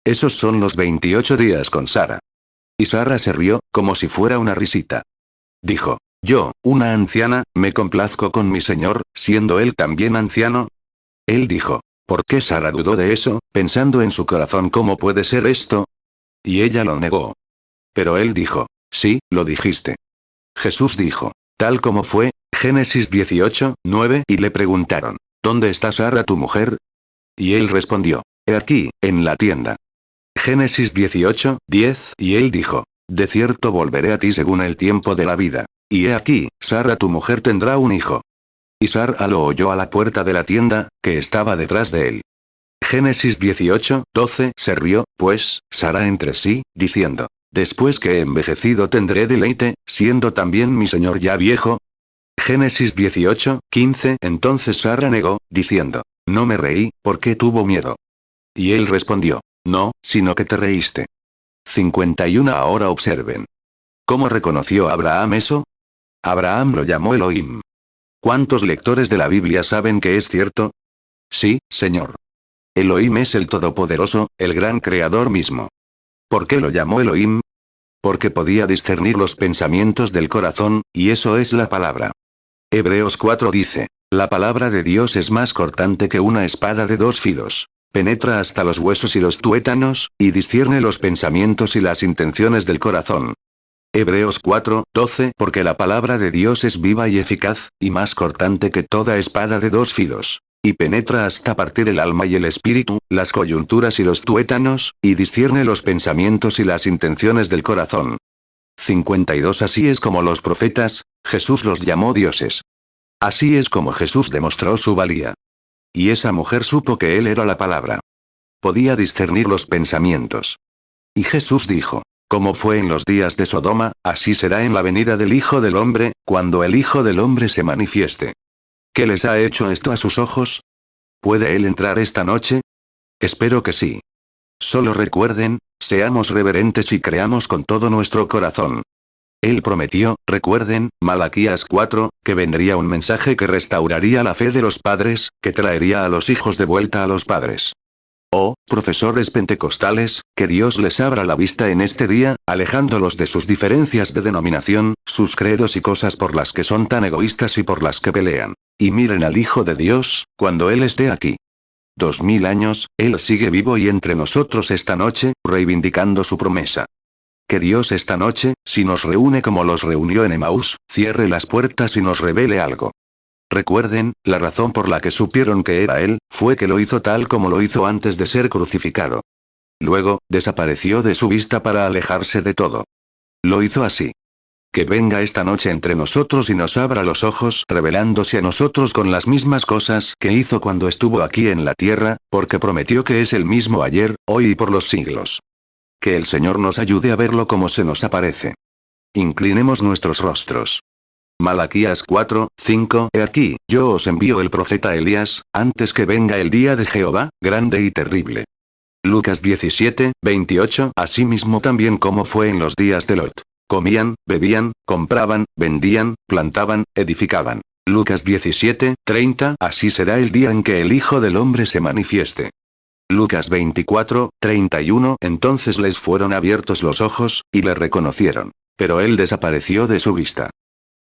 Esos son los 28 días con Sara. Y Sara se rió, como si fuera una risita. Dijo, yo, una anciana, me complazco con mi señor, siendo él también anciano. Él dijo, ¿por qué Sara dudó de eso, pensando en su corazón cómo puede ser esto? Y ella lo negó. Pero él dijo, sí, lo dijiste. Jesús dijo, tal como fue, Génesis 18, 9, y le preguntaron, ¿dónde está Sara tu mujer? Y él respondió, he aquí, en la tienda. Génesis 18, 10, y él dijo, de cierto volveré a ti según el tiempo de la vida. Y he aquí, Sara tu mujer tendrá un hijo. Y Sara lo oyó a la puerta de la tienda, que estaba detrás de él. Génesis 18, 12, se rió, pues, Sara entre sí, diciendo, después que he envejecido tendré deleite, siendo también mi señor ya viejo. Génesis 18, 15, entonces Sara negó, diciendo, no me reí, porque tuvo miedo. Y él respondió, no, sino que te reíste. 51 Ahora observen. ¿Cómo reconoció Abraham eso? Abraham lo llamó Elohim. ¿Cuántos lectores de la Biblia saben que es cierto? Sí, Señor. Elohim es el Todopoderoso, el gran Creador mismo. ¿Por qué lo llamó Elohim? Porque podía discernir los pensamientos del corazón, y eso es la palabra. Hebreos 4 dice, la palabra de Dios es más cortante que una espada de 2 filos. Penetra hasta los huesos y los tuétanos, y discierne los pensamientos y las intenciones del corazón. Hebreos 4, 12 Porque la palabra de Dios es viva y eficaz, y más cortante que toda espada de 2 filos. Y penetra hasta partir el alma y el espíritu, las coyunturas y los tuétanos, y discierne los pensamientos y las intenciones del corazón. 52 Así es como los profetas, Jesús los llamó dioses. Así es como Jesús demostró su valía. Y esa mujer supo que él era la palabra. Podía discernir los pensamientos. Y Jesús dijo, como fue en los días de Sodoma, así será en la venida del Hijo del Hombre, cuando el Hijo del Hombre se manifieste. ¿Qué les ha hecho esto a sus ojos? ¿Puede él entrar esta noche? Espero que sí. Solo recuerden, seamos reverentes y creamos con todo nuestro corazón. Él prometió, recuerden, Malaquías 4, que vendría un mensaje que restauraría la fe de los padres, que traería a los hijos de vuelta a los padres. Oh, profesores pentecostales, que Dios les abra la vista en este día, alejándolos de sus diferencias de denominación, sus credos y cosas por las que son tan egoístas y por las que pelean. Y miren al Hijo de Dios, cuando Él esté aquí. 2000 años, Él sigue vivo y entre nosotros esta noche, reivindicando su promesa. Que Dios esta noche, si nos reúne como los reunió en Emaús, cierre las puertas y nos revele algo. Recuerden, la razón por la que supieron que era Él, fue que lo hizo tal como lo hizo antes de ser crucificado. Luego, desapareció de su vista para alejarse de todo. Lo hizo así. Que venga esta noche entre nosotros y nos abra los ojos, revelándose a nosotros con las mismas cosas que hizo cuando estuvo aquí en la tierra, porque prometió que es el mismo ayer, hoy y por los siglos. Que el Señor nos ayude a verlo como se nos aparece. Inclinemos nuestros rostros. Malaquías 4:5. He aquí, yo os envío el profeta Elías, antes que venga el día de Jehová, grande y terrible. Lucas 17:28. Asimismo también como fue en los días de Lot. Comían, bebían, compraban, vendían, plantaban, edificaban. Lucas 17:30. Así será el día en que el Hijo del Hombre se manifieste. Lucas 24:31. Entonces les fueron abiertos los ojos, y le reconocieron. Pero él desapareció de su vista.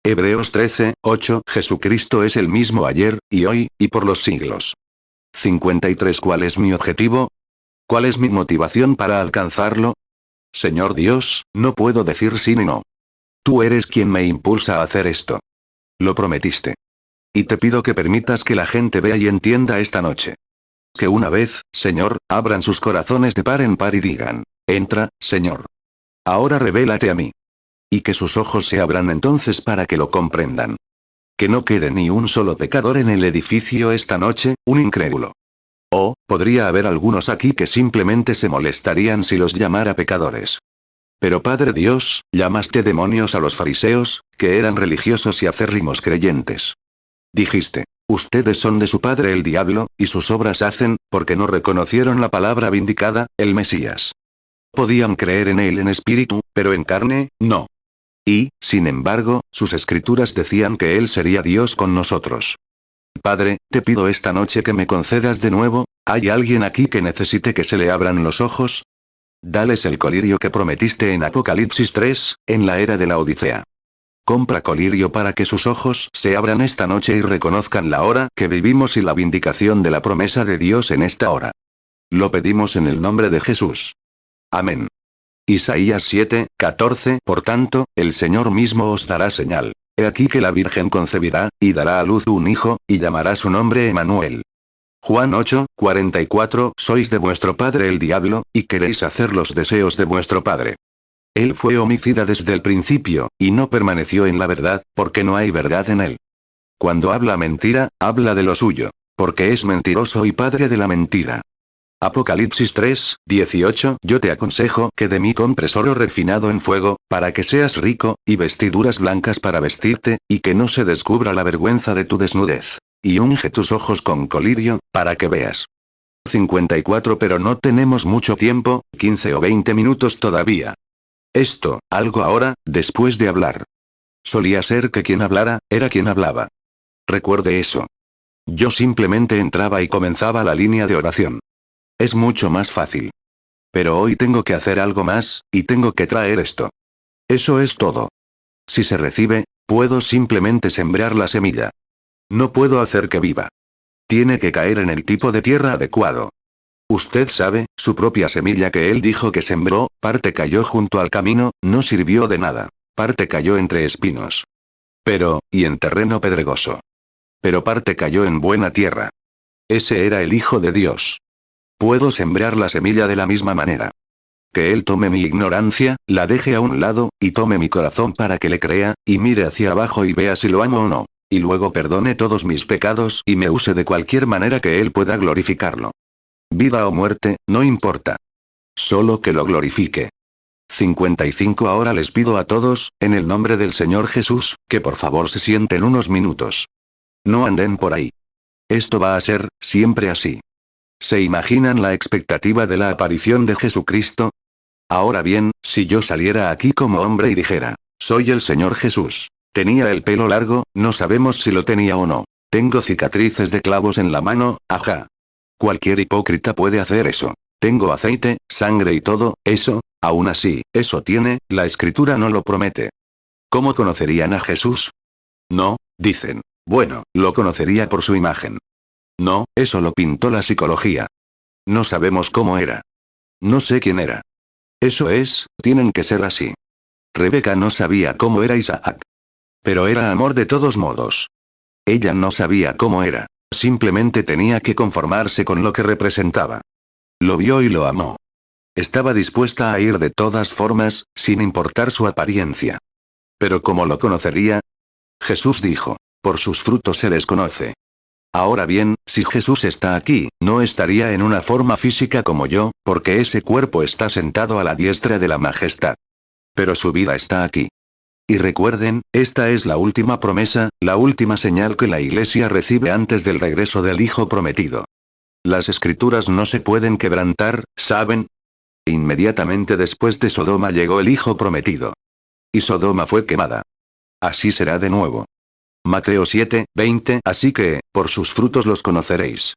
Hebreos 13:8. Jesucristo es el mismo ayer, y hoy, y por los siglos. 53. ¿Cuál es mi objetivo? ¿Cuál es mi motivación para alcanzarlo? Señor Dios, no puedo decir sí ni no. Tú eres quien me impulsa a hacer esto. Lo prometiste. Y te pido que permitas que la gente vea y entienda esta noche. Que una vez, Señor, abran sus corazones de par en par y digan, entra, Señor. Ahora revélate a mí. Y que sus ojos se abran entonces para que lo comprendan. Que no quede ni un solo pecador en el edificio esta noche, un incrédulo. O, podría haber algunos aquí que simplemente se molestarían si los llamara pecadores. Pero Padre Dios, llamaste demonios a los fariseos, que eran religiosos y acérrimos creyentes. Dijiste, ustedes son de su padre el diablo, y sus obras hacen, porque no reconocieron la palabra vindicada, el Mesías. Podían creer en él en espíritu, pero en carne, no. Y, sin embargo, sus escrituras decían que él sería Dios con nosotros. Padre, te pido esta noche que me concedas de nuevo, ¿hay alguien aquí que necesite que se le abran los ojos? Dales el colirio que prometiste en Apocalipsis 3, en la era de la Odisea. Compra colirio para que sus ojos se abran esta noche y reconozcan la hora que vivimos y la vindicación de la promesa de Dios en esta hora. Lo pedimos en el nombre de Jesús. Amén. Isaías 7:14. Por tanto, el Señor mismo os dará señal. He aquí que la Virgen concebirá, y dará a luz un hijo, y llamará su nombre Emmanuel. Juan 8:44. Sois de vuestro padre el diablo, y queréis hacer los deseos de vuestro padre. Él fue homicida desde el principio, y no permaneció en la verdad, porque no hay verdad en él. Cuando habla mentira, habla de lo suyo, porque es mentiroso y padre de la mentira. Apocalipsis 3:18. Yo te aconsejo que de mí compres oro refinado en fuego, para que seas rico, y vestiduras blancas para vestirte, y que no se descubra la vergüenza de tu desnudez. Y unge tus ojos con colirio, para que veas. 54. Pero no tenemos mucho tiempo, 15 o 20 minutos todavía. Esto, algo ahora, después de hablar. Solía ser que quien hablara, era quien hablaba. Recuerde eso. Yo simplemente entraba y comenzaba la línea de oración. Es mucho más fácil. Pero hoy tengo que hacer algo más, y tengo que traer esto. Eso es todo. Si se recibe, puedo simplemente sembrar la semilla. No puedo hacer que viva. Tiene que caer en el tipo de tierra adecuado. Usted sabe, su propia semilla que él dijo que sembró, parte cayó junto al camino, no sirvió de nada. Parte cayó entre espinos. Pero, y en terreno pedregoso. Pero parte cayó en buena tierra. Ese era el Hijo de Dios. Puedo sembrar la semilla de la misma manera. Que él tome mi ignorancia, la deje a un lado, y tome mi corazón para que le crea, y mire hacia abajo y vea si lo amo o no. Y luego perdone todos mis pecados y me use de cualquier manera que él pueda glorificarlo. Vida o muerte, no importa. Solo que lo glorifique. 55. Ahora les pido a todos, en el nombre del Señor Jesús, que por favor se sienten unos minutos. No anden por ahí. Esto va a ser, siempre así. ¿Se imaginan la expectativa de la aparición de Jesucristo? Ahora bien, si yo saliera aquí como hombre y dijera, soy el Señor Jesús. Tenía el pelo largo, no sabemos si lo tenía o no. Tengo cicatrices de clavos en la mano, ajá. Cualquier hipócrita puede hacer eso. Tengo aceite, sangre y todo, eso, aún así, eso tiene, la escritura no lo promete. ¿Cómo conocerían a Jesús? No, dicen. Bueno, lo conocería por su imagen. No, eso lo pintó la psicología. No sabemos cómo era. No sé quién era. Eso es, tienen que ser así. Rebeca no sabía cómo era Isaac. Pero era amor de todos modos. Ella no sabía cómo era. Simplemente tenía que conformarse con lo que representaba. Lo vio y lo amó. Estaba dispuesta a ir de todas formas, sin importar su apariencia. Pero ¿cómo lo conocería? Jesús dijo, por sus frutos se les conoce. Ahora bien, si Jesús está aquí, no estaría en una forma física como yo, porque ese cuerpo está sentado a la diestra de la majestad. Pero su vida está aquí. Y recuerden, esta es la última promesa, la última señal que la Iglesia recibe antes del regreso del Hijo prometido. Las escrituras no se pueden quebrantar, ¿saben? Inmediatamente después de Sodoma llegó el Hijo prometido. Y Sodoma fue quemada. Así será de nuevo. Mateo 7, 20. Así que, por sus frutos los conoceréis.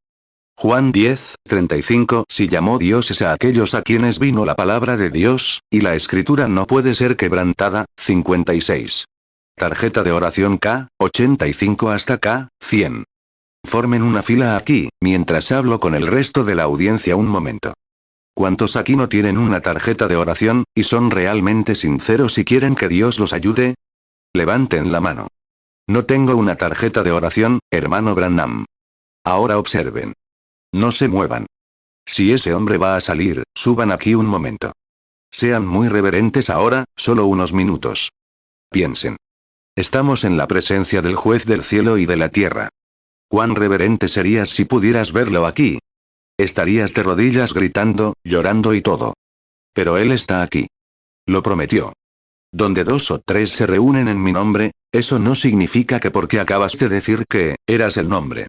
Juan 10, 35. Si llamó Dios es a aquellos a quienes vino la palabra de Dios, y la escritura no puede ser quebrantada. 56. Tarjeta de oración K, 85 hasta K, 100. Formen una fila aquí, mientras hablo con el resto de la audiencia un momento. ¿Cuántos aquí no tienen una tarjeta de oración, y son realmente sinceros y quieren que Dios los ayude? Levanten la mano. No tengo una tarjeta de oración, hermano Branham. Ahora observen. No se muevan. Si ese hombre va a salir, suban aquí un momento. Sean muy reverentes ahora, solo unos minutos. Piensen. Estamos en la presencia del juez del cielo y de la tierra. ¿Cuán reverente serías si pudieras verlo aquí? Estarías de rodillas gritando, llorando y todo. Pero él está aquí. Lo prometió. Donde 2 o 3 se reúnen en mi nombre, eso no significa que porque acabas de decir que eras el nombre.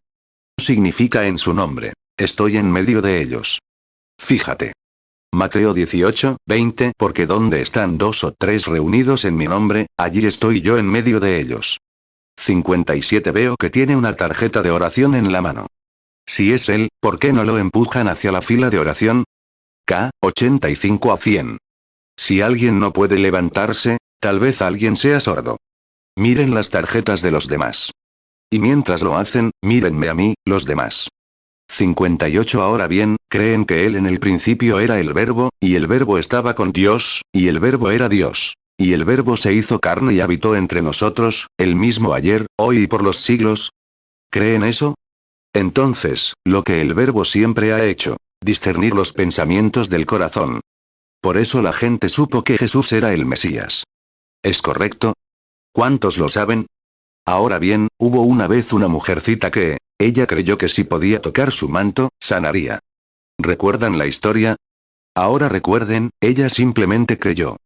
Significa en su nombre. Estoy en medio de ellos. Fíjate. Mateo 18, 20. Porque donde están 2 o 3 reunidos en mi nombre, allí estoy yo en medio de ellos. 57. Veo que tiene una tarjeta de oración en la mano. Si es él, ¿por qué no lo empujan hacia la fila de oración? K, 85 a 100. Si alguien no puede levantarse, tal vez alguien sea sordo. Miren las tarjetas de los demás. Y mientras lo hacen, mírenme a mí, los demás. 58. Ahora bien, creen que él en el principio era el verbo, y el verbo estaba con Dios, y el verbo era Dios. Y el verbo se hizo carne y habitó entre nosotros, el mismo ayer, hoy y por los siglos. ¿Creen eso? Entonces, lo que el verbo siempre ha hecho, discernir los pensamientos del corazón. Por eso la gente supo que Jesús era el Mesías. ¿Es correcto? ¿Cuántos lo saben? Ahora bien, hubo una vez una mujercita que, ella creyó que si podía tocar su manto, sanaría. ¿Recuerdan la historia? Ahora recuerden, ella simplemente creyó.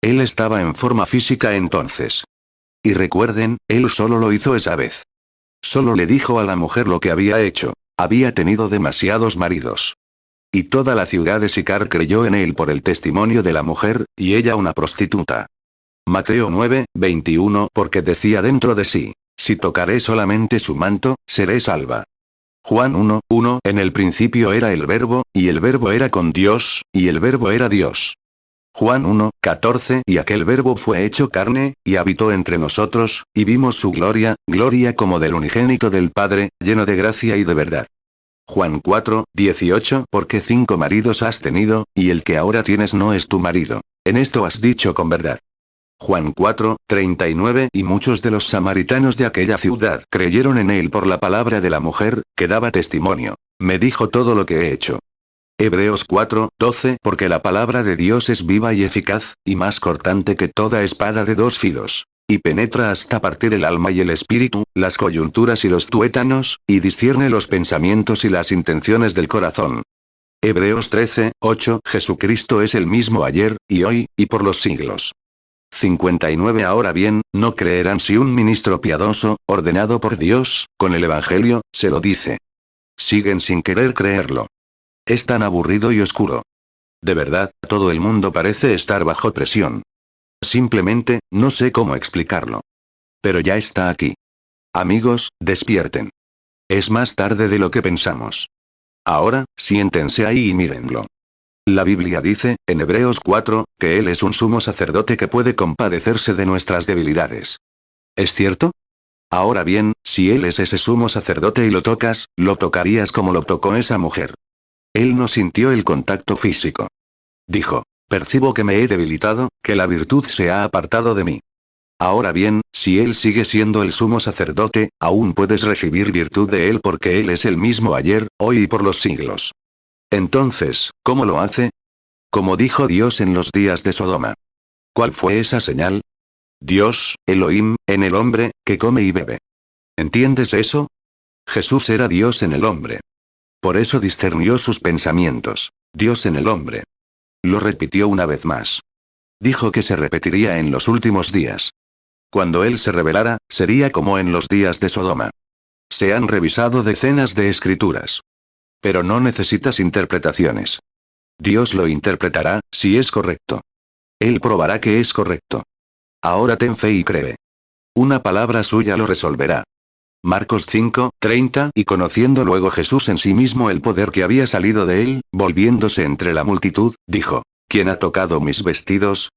Él estaba en forma física entonces. Y recuerden, él solo lo hizo esa vez. Solo le dijo a la mujer lo que había hecho. Había tenido demasiados maridos. Y toda la ciudad de Sicar creyó en él por el testimonio de la mujer, y ella una prostituta. Mateo 9, 21. Porque decía dentro de sí, si tocaré solamente su manto, seré salva. Juan 1, 1. En el principio era el verbo, y el verbo era con Dios, y el verbo era Dios. Juan 1, 14. Y aquel verbo fue hecho carne, y habitó entre nosotros, y vimos su gloria, gloria como del unigénito del Padre, lleno de gracia y de verdad. Juan 4, 18. Porque 5 maridos has tenido, y el que ahora tienes no es tu marido. En esto has dicho con verdad. Juan 4, 39. Y muchos de los samaritanos de aquella ciudad creyeron en él por la palabra de la mujer, que daba testimonio. Me dijo todo lo que he hecho. Hebreos 4, 12. Porque la palabra de Dios es viva y eficaz, y más cortante que toda espada de 2 filos. Y penetra hasta partir el alma y el espíritu, las coyunturas y los tuétanos, y discierne los pensamientos y las intenciones del corazón. Hebreos 13, 8. Jesucristo es el mismo ayer, y hoy, y por los siglos. 59. Ahora bien, no creerán si un ministro piadoso, ordenado por Dios, con el Evangelio, se lo dice. Siguen sin querer creerlo. Es tan aburrido y oscuro. De verdad, todo el mundo parece estar bajo presión. Simplemente, no sé cómo explicarlo. Pero ya está aquí. Amigos, despierten. Es más tarde de lo que pensamos. Ahora, siéntense ahí y mírenlo. La Biblia dice, en Hebreos 4, que Él es un sumo sacerdote que puede compadecerse de nuestras debilidades. ¿Es cierto? Ahora bien, si él es ese sumo sacerdote y lo tocas, lo tocarías como lo tocó esa mujer. Él no sintió el contacto físico. Dijo, percibo que me he debilitado, que la virtud se ha apartado de mí. Ahora bien, si él sigue siendo el sumo sacerdote, aún puedes recibir virtud de él porque él es el mismo ayer, hoy y por los siglos. Entonces, ¿cómo lo hace? Como dijo Dios en los días de Sodoma. ¿Cuál fue esa señal? Dios, Elohim, en el hombre, que come y bebe. ¿Entiendes eso? Jesús era Dios en el hombre. Por eso discernió sus pensamientos. Dios en el hombre. Lo repitió una vez más. Dijo que se repetiría en los últimos días. Cuando él se revelara, sería como en los días de Sodoma. Se han revisado decenas de escrituras. Pero no necesitas interpretaciones. Dios lo interpretará, si es correcto. Él probará que es correcto. Ahora ten fe y cree. Una palabra suya lo resolverá. Marcos 5:30 Y conociendo luego Jesús en sí mismo el poder que había salido de él, volviéndose entre la multitud, dijo, ¿quién ha tocado mis vestidos?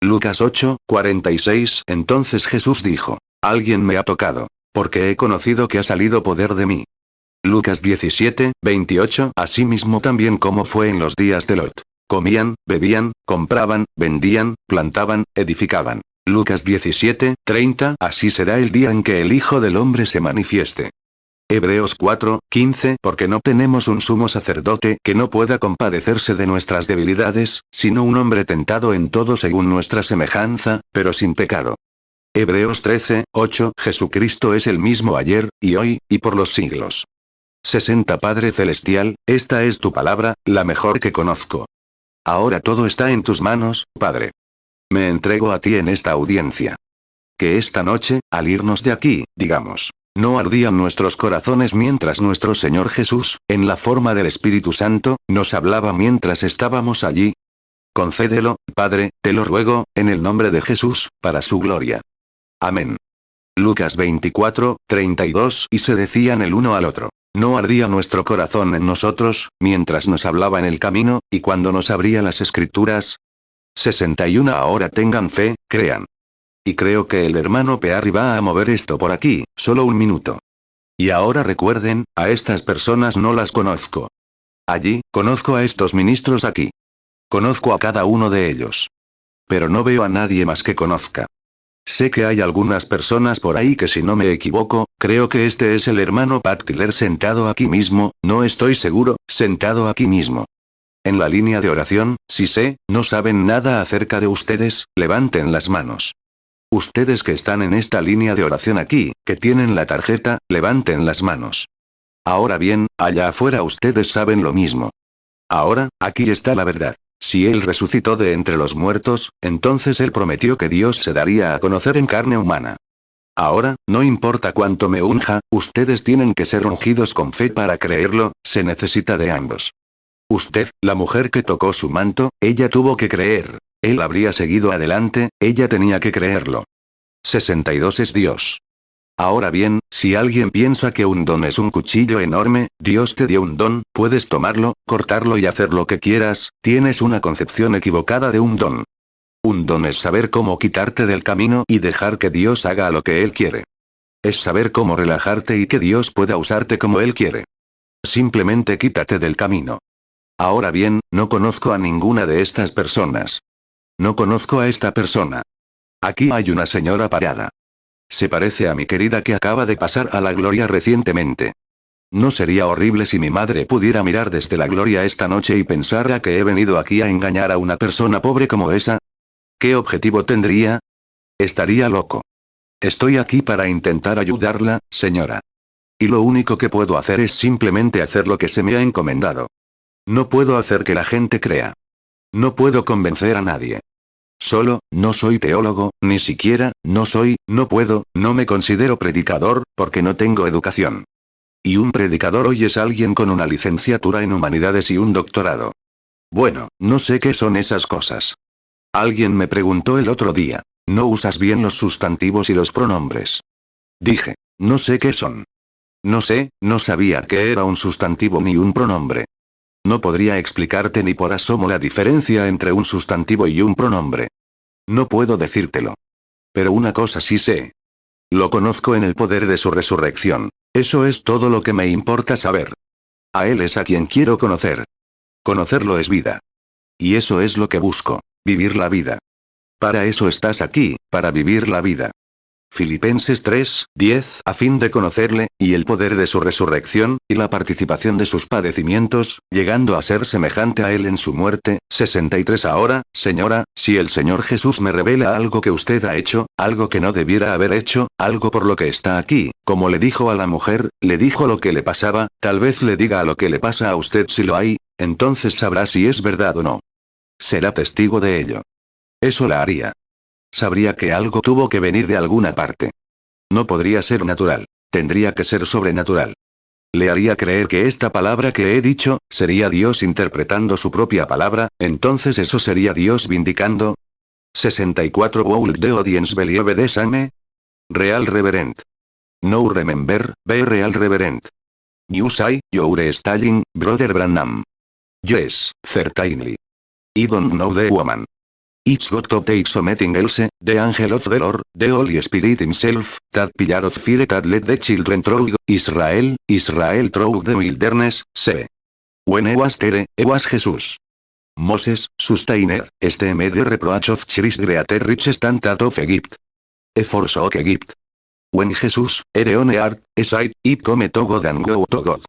Lucas 8:46 Entonces Jesús dijo, alguien me ha tocado, porque he conocido que ha salido poder de mí. Lucas 17:28 Asimismo también como fue en los días de Lot. Comían, bebían, compraban, vendían, plantaban, edificaban. Lucas 17:30 Así será el día en que el Hijo del Hombre se manifieste. Hebreos 4:15 Porque no tenemos un sumo sacerdote que no pueda compadecerse de nuestras debilidades, sino un hombre tentado en todo según nuestra semejanza, pero sin pecado. Hebreos 13:8 Jesucristo es el mismo ayer, y hoy, y por los siglos. 60 Padre Celestial, esta es tu palabra, la mejor que conozco. Ahora todo está en tus manos, Padre. Me entrego a ti en esta audiencia. Que esta noche, al irnos de aquí, digamos, no ardían nuestros corazones mientras nuestro Señor Jesús, en la forma del Espíritu Santo, nos hablaba mientras estábamos allí. Concédelo, Padre, te lo ruego, en el nombre de Jesús, para su gloria. Amén. Lucas 24:32 Y se decían el uno al otro. No ardía nuestro corazón en nosotros, mientras nos hablaba en el camino, y cuando nos abría las Escrituras. 61 Ahora tengan fe, crean. Y creo que el hermano Pearry va a mover esto por aquí, solo un minuto. Y ahora recuerden, a estas personas no las conozco. Allí, conozco a estos ministros aquí. Conozco a cada uno de ellos. Pero no veo a nadie más que conozca. Sé que hay algunas personas por ahí que si no me equivoco, creo que este es el hermano Pat Tiller sentado aquí mismo, no estoy seguro, sentado aquí mismo. En la línea de oración, si sé, no saben nada acerca de ustedes, levanten las manos. Ustedes que están en esta línea de oración aquí, que tienen la tarjeta, levanten las manos. Ahora bien, allá afuera ustedes saben lo mismo. Ahora, aquí está la verdad. Si Él resucitó de entre los muertos, entonces Él prometió que Dios se daría a conocer en carne humana. Ahora, no importa cuánto me unja, ustedes tienen que ser ungidos con fe para creerlo, se necesita de ambos. Usted, la mujer que tocó su manto, ella tuvo que creer. Él habría seguido adelante, ella tenía que creerlo. 62 Es Dios. Ahora bien, si alguien piensa que un don es un cuchillo enorme, Dios te dio un don, puedes tomarlo, cortarlo y hacer lo que quieras, tienes una concepción equivocada de un don. Un don es saber cómo quitarte del camino y dejar que Dios haga lo que Él quiere. Es saber cómo relajarte y que Dios pueda usarte como Él quiere. Simplemente quítate del camino. Ahora bien, no conozco a ninguna de estas personas. No conozco a esta persona. Aquí hay una señora parada. Se parece a mi querida que acaba de pasar a la gloria recientemente. ¿No sería horrible si mi madre pudiera mirar desde la gloria esta noche y pensara que he venido aquí a engañar a una persona pobre como esa? ¿Qué objetivo tendría? Estaría loco. Estoy aquí para intentar ayudarla, señora. Y lo único que puedo hacer es simplemente hacer lo que se me ha encomendado. No puedo hacer que la gente crea. No puedo convencer a nadie. Solo, no soy teólogo, ni siquiera, no puedo, no me considero predicador, porque no tengo educación. Y un predicador hoy es alguien con una licenciatura en humanidades y un doctorado. Bueno, no sé qué son esas cosas. Alguien me preguntó el otro día, ¿no usas bien los sustantivos y los pronombres? Dije, no sé qué son. No sé, no sabía qué era un sustantivo ni un pronombre. No podría explicarte ni por asomo la diferencia entre un sustantivo y un pronombre. No puedo decírtelo. Pero una cosa sí sé. Lo conozco en el poder de su resurrección. Eso es todo lo que me importa saber. A él es a quien quiero conocer. Conocerlo es vida. Y eso es lo que busco. Vivir la vida. Para eso estás aquí, para vivir la vida. Filipenses 3:10 a fin de conocerle, y el poder de su resurrección, y la participación de sus padecimientos, llegando a ser semejante a él en su muerte. 63 Ahora, señora, si el Señor Jesús me revela algo que usted ha hecho, algo que no debiera haber hecho, algo por lo que está aquí, como le dijo a la mujer, le dijo lo que le pasaba, tal vez le diga a lo que le pasa a usted si lo hay, entonces sabrá si es verdad o no. Será testigo de ello. Eso la haría. Sabría que algo tuvo que venir de alguna parte. No podría ser natural. Tendría que ser sobrenatural. Le haría creer que esta palabra que he dicho, sería Dios interpretando su propia palabra, entonces eso sería Dios vindicando. 64 Would the audience believe the same? Real Reverend. No remember, be Real Reverend. You say, you're stalling, Brother Branham. Yes, certainly. I don't know the woman. It's got to take something else, the angel of the Lord, the Holy Spirit himself, that pillar of fire that let the children through Israel, Israel through the wilderness, say. When I was there, I was Jesus. Moses, sustainer, este made the reproach of Christ greater rich stand out of Egypt. E forsook Egypt. When Jesus, ere on earth, aside, it come to God and go to God.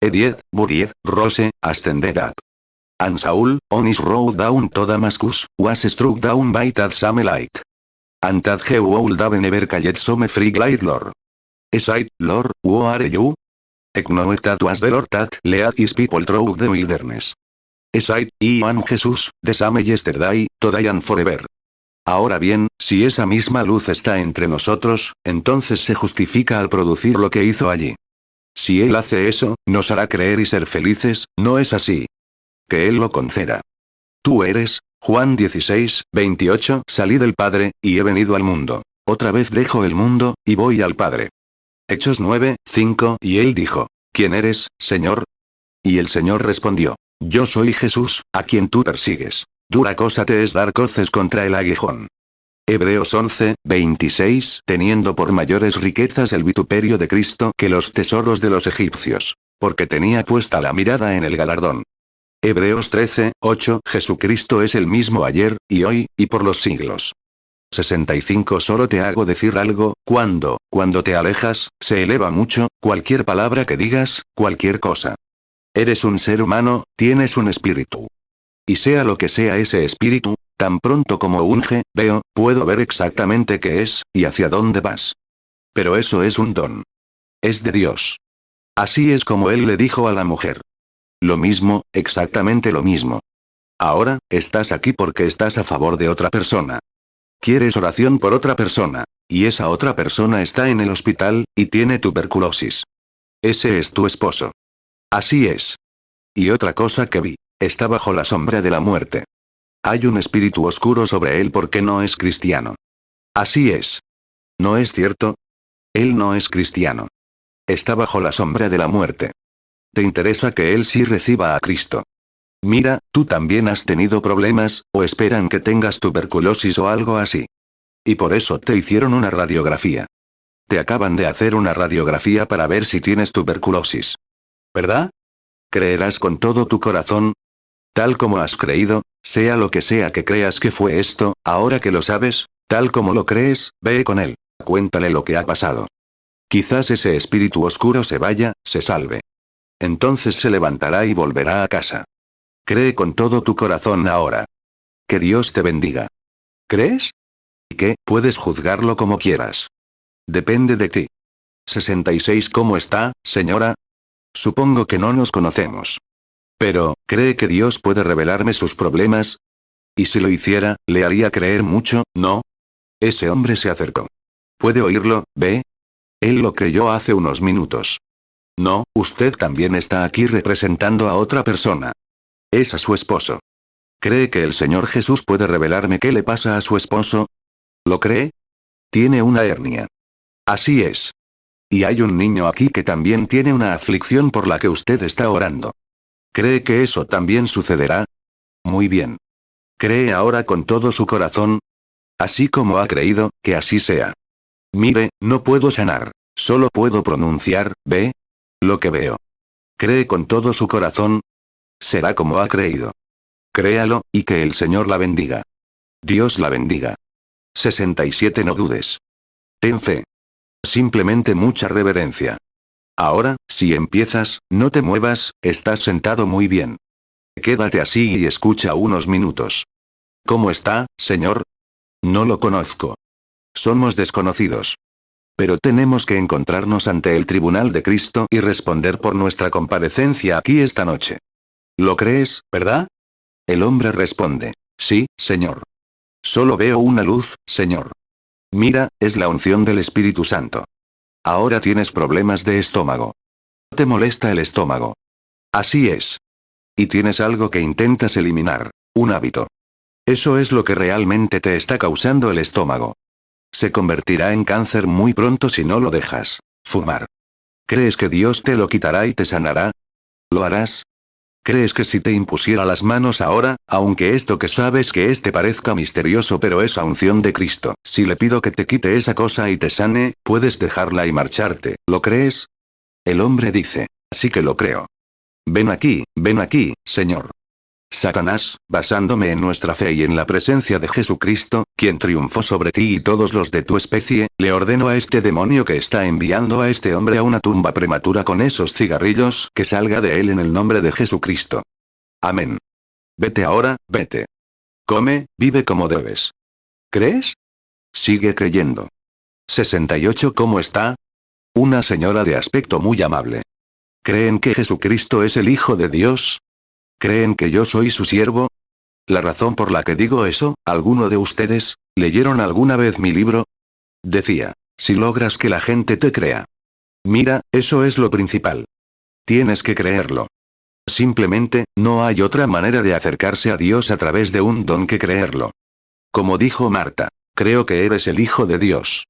E died, buried, rose, ascended up. And Saul, on his road down to Damascus, was struck down by that same light. And that he would have never called some free light Lord. Aside, Lord, who are you? Acknowledge that was the Lord that led his people through the wilderness. Aside, I am Jesus, the same yesterday, today and forever. Ahora bien, si esa misma luz está entre nosotros, entonces se justifica al producir lo que hizo allí. Si Él hace eso, nos hará creer y ser felices, ¿no es así? Que Él lo conceda. Tú eres, Juan 16:28, salí del Padre, y he venido al mundo. Otra vez dejo el mundo, y voy al Padre. Hechos 9:5, y él dijo, ¿quién eres, Señor? Y el Señor respondió, yo soy Jesús, a quien tú persigues. Dura cosa te es dar coces contra el aguijón. Hebreos 11:26, teniendo por mayores riquezas el vituperio de Cristo que los tesoros de los egipcios. Porque tenía puesta la mirada en el galardón. Hebreos 13:8 Jesucristo es el mismo ayer, y hoy, y por los siglos. 65 Solo te hago decir algo, cuando te alejas, se eleva mucho, cualquier palabra que digas, cualquier cosa. Eres un ser humano, tienes un espíritu. Y sea lo que sea ese espíritu, tan pronto como unge, puedo ver exactamente qué es, y hacia dónde vas. Pero eso es un don. Es de Dios. Así es como él le dijo a la mujer. Lo mismo, exactamente lo mismo. Ahora, estás aquí porque estás a favor de otra persona. Quieres oración por otra persona, y esa otra persona está en el hospital, y tiene tuberculosis. Ese es tu esposo. Así es. Y otra cosa que vi, está bajo la sombra de la muerte. Hay un espíritu oscuro sobre él porque no es cristiano. Así es. ¿No es cierto? Él no es cristiano. Está bajo la sombra de la muerte. ¿Te interesa que él sí reciba a Cristo? Mira, tú también has tenido problemas, o esperan que tengas tuberculosis o algo así. Y por eso te hicieron una radiografía. Te acaban de hacer una radiografía para ver si tienes tuberculosis. ¿Verdad? ¿Creerás con todo tu corazón? Tal como has creído, sea lo que sea que creas que fue esto, ahora que lo sabes, tal como lo crees, ve con él. Cuéntale lo que ha pasado. Quizás ese espíritu oscuro se vaya, se salve. Entonces se levantará y volverá a casa. Cree con todo tu corazón ahora. Que Dios te bendiga. ¿Crees? ¿Y qué? Puedes juzgarlo como quieras. Depende de ti. 66 ¿Cómo está, señora? Supongo que no nos conocemos. Pero, ¿cree que Dios puede revelarme sus problemas? Y si lo hiciera, le haría creer mucho, ¿no? Ese hombre se acercó. ¿Puede oírlo, ve? Él lo creyó hace unos minutos. No, usted también está aquí representando a otra persona. Es a su esposo. ¿Cree que el Señor Jesús puede revelarme qué le pasa a su esposo? ¿Lo cree? Tiene una hernia. Así es. Y hay un niño aquí que también tiene una aflicción por la que usted está orando. ¿Cree que eso también sucederá? Muy bien. ¿Cree ahora con todo su corazón? Así como ha creído, que así sea. Mire, no puedo sanar. Solo puedo pronunciar, ¿ve? Lo que veo. ¿Cree con todo su corazón? Será como ha creído. Créalo, y que el Señor la bendiga. Dios la bendiga. 67. No dudes. Ten fe. Simplemente mucha reverencia. Ahora, si empiezas, no te muevas, estás sentado muy bien. Quédate así y escucha unos minutos. ¿Cómo está, señor? No lo conozco. Somos desconocidos. Pero tenemos que encontrarnos ante el tribunal de Cristo y responder por nuestra comparecencia aquí esta noche. ¿Lo crees, verdad? El hombre responde, sí, señor. Solo veo una luz, señor. Mira, es la unción del Espíritu Santo. Ahora tienes problemas de estómago. ¿Te molesta el estómago? Así es. Y tienes algo que intentas eliminar, un hábito. Eso es lo que realmente te está causando el estómago. Se convertirá en cáncer muy pronto si no lo dejas. Fumar. ¿Crees que Dios te lo quitará y te sanará? ¿Lo harás? ¿Crees que si te impusiera las manos ahora, aunque esto que sabes que te parezca misterioso pero es a unción de Cristo, si le pido que te quite esa cosa y te sane, puedes dejarla y marcharte, ¿lo crees? El hombre dice, sí que lo creo. Ven aquí, Señor. Satanás, basándome en nuestra fe y en la presencia de Jesucristo, quien triunfó sobre ti y todos los de tu especie, le ordeno a este demonio que está enviando a este hombre a una tumba prematura con esos cigarrillos, que salga de él en el nombre de Jesucristo. Amén. Vete ahora, vete. Come, vive como debes. ¿Crees? Sigue creyendo. 68. ¿Cómo está? Una señora de aspecto muy amable. ¿Creen que Jesucristo es el Hijo de Dios? ¿Creen que yo soy su siervo? La razón por la que digo eso, ¿alguno de ustedes leyeron alguna vez mi libro? Decía, si logras que la gente te crea. Mira, eso es lo principal. Tienes que creerlo. Simplemente, no hay otra manera de acercarse a Dios a través de un don que creerlo. Como dijo Marta, creo que eres el Hijo de Dios.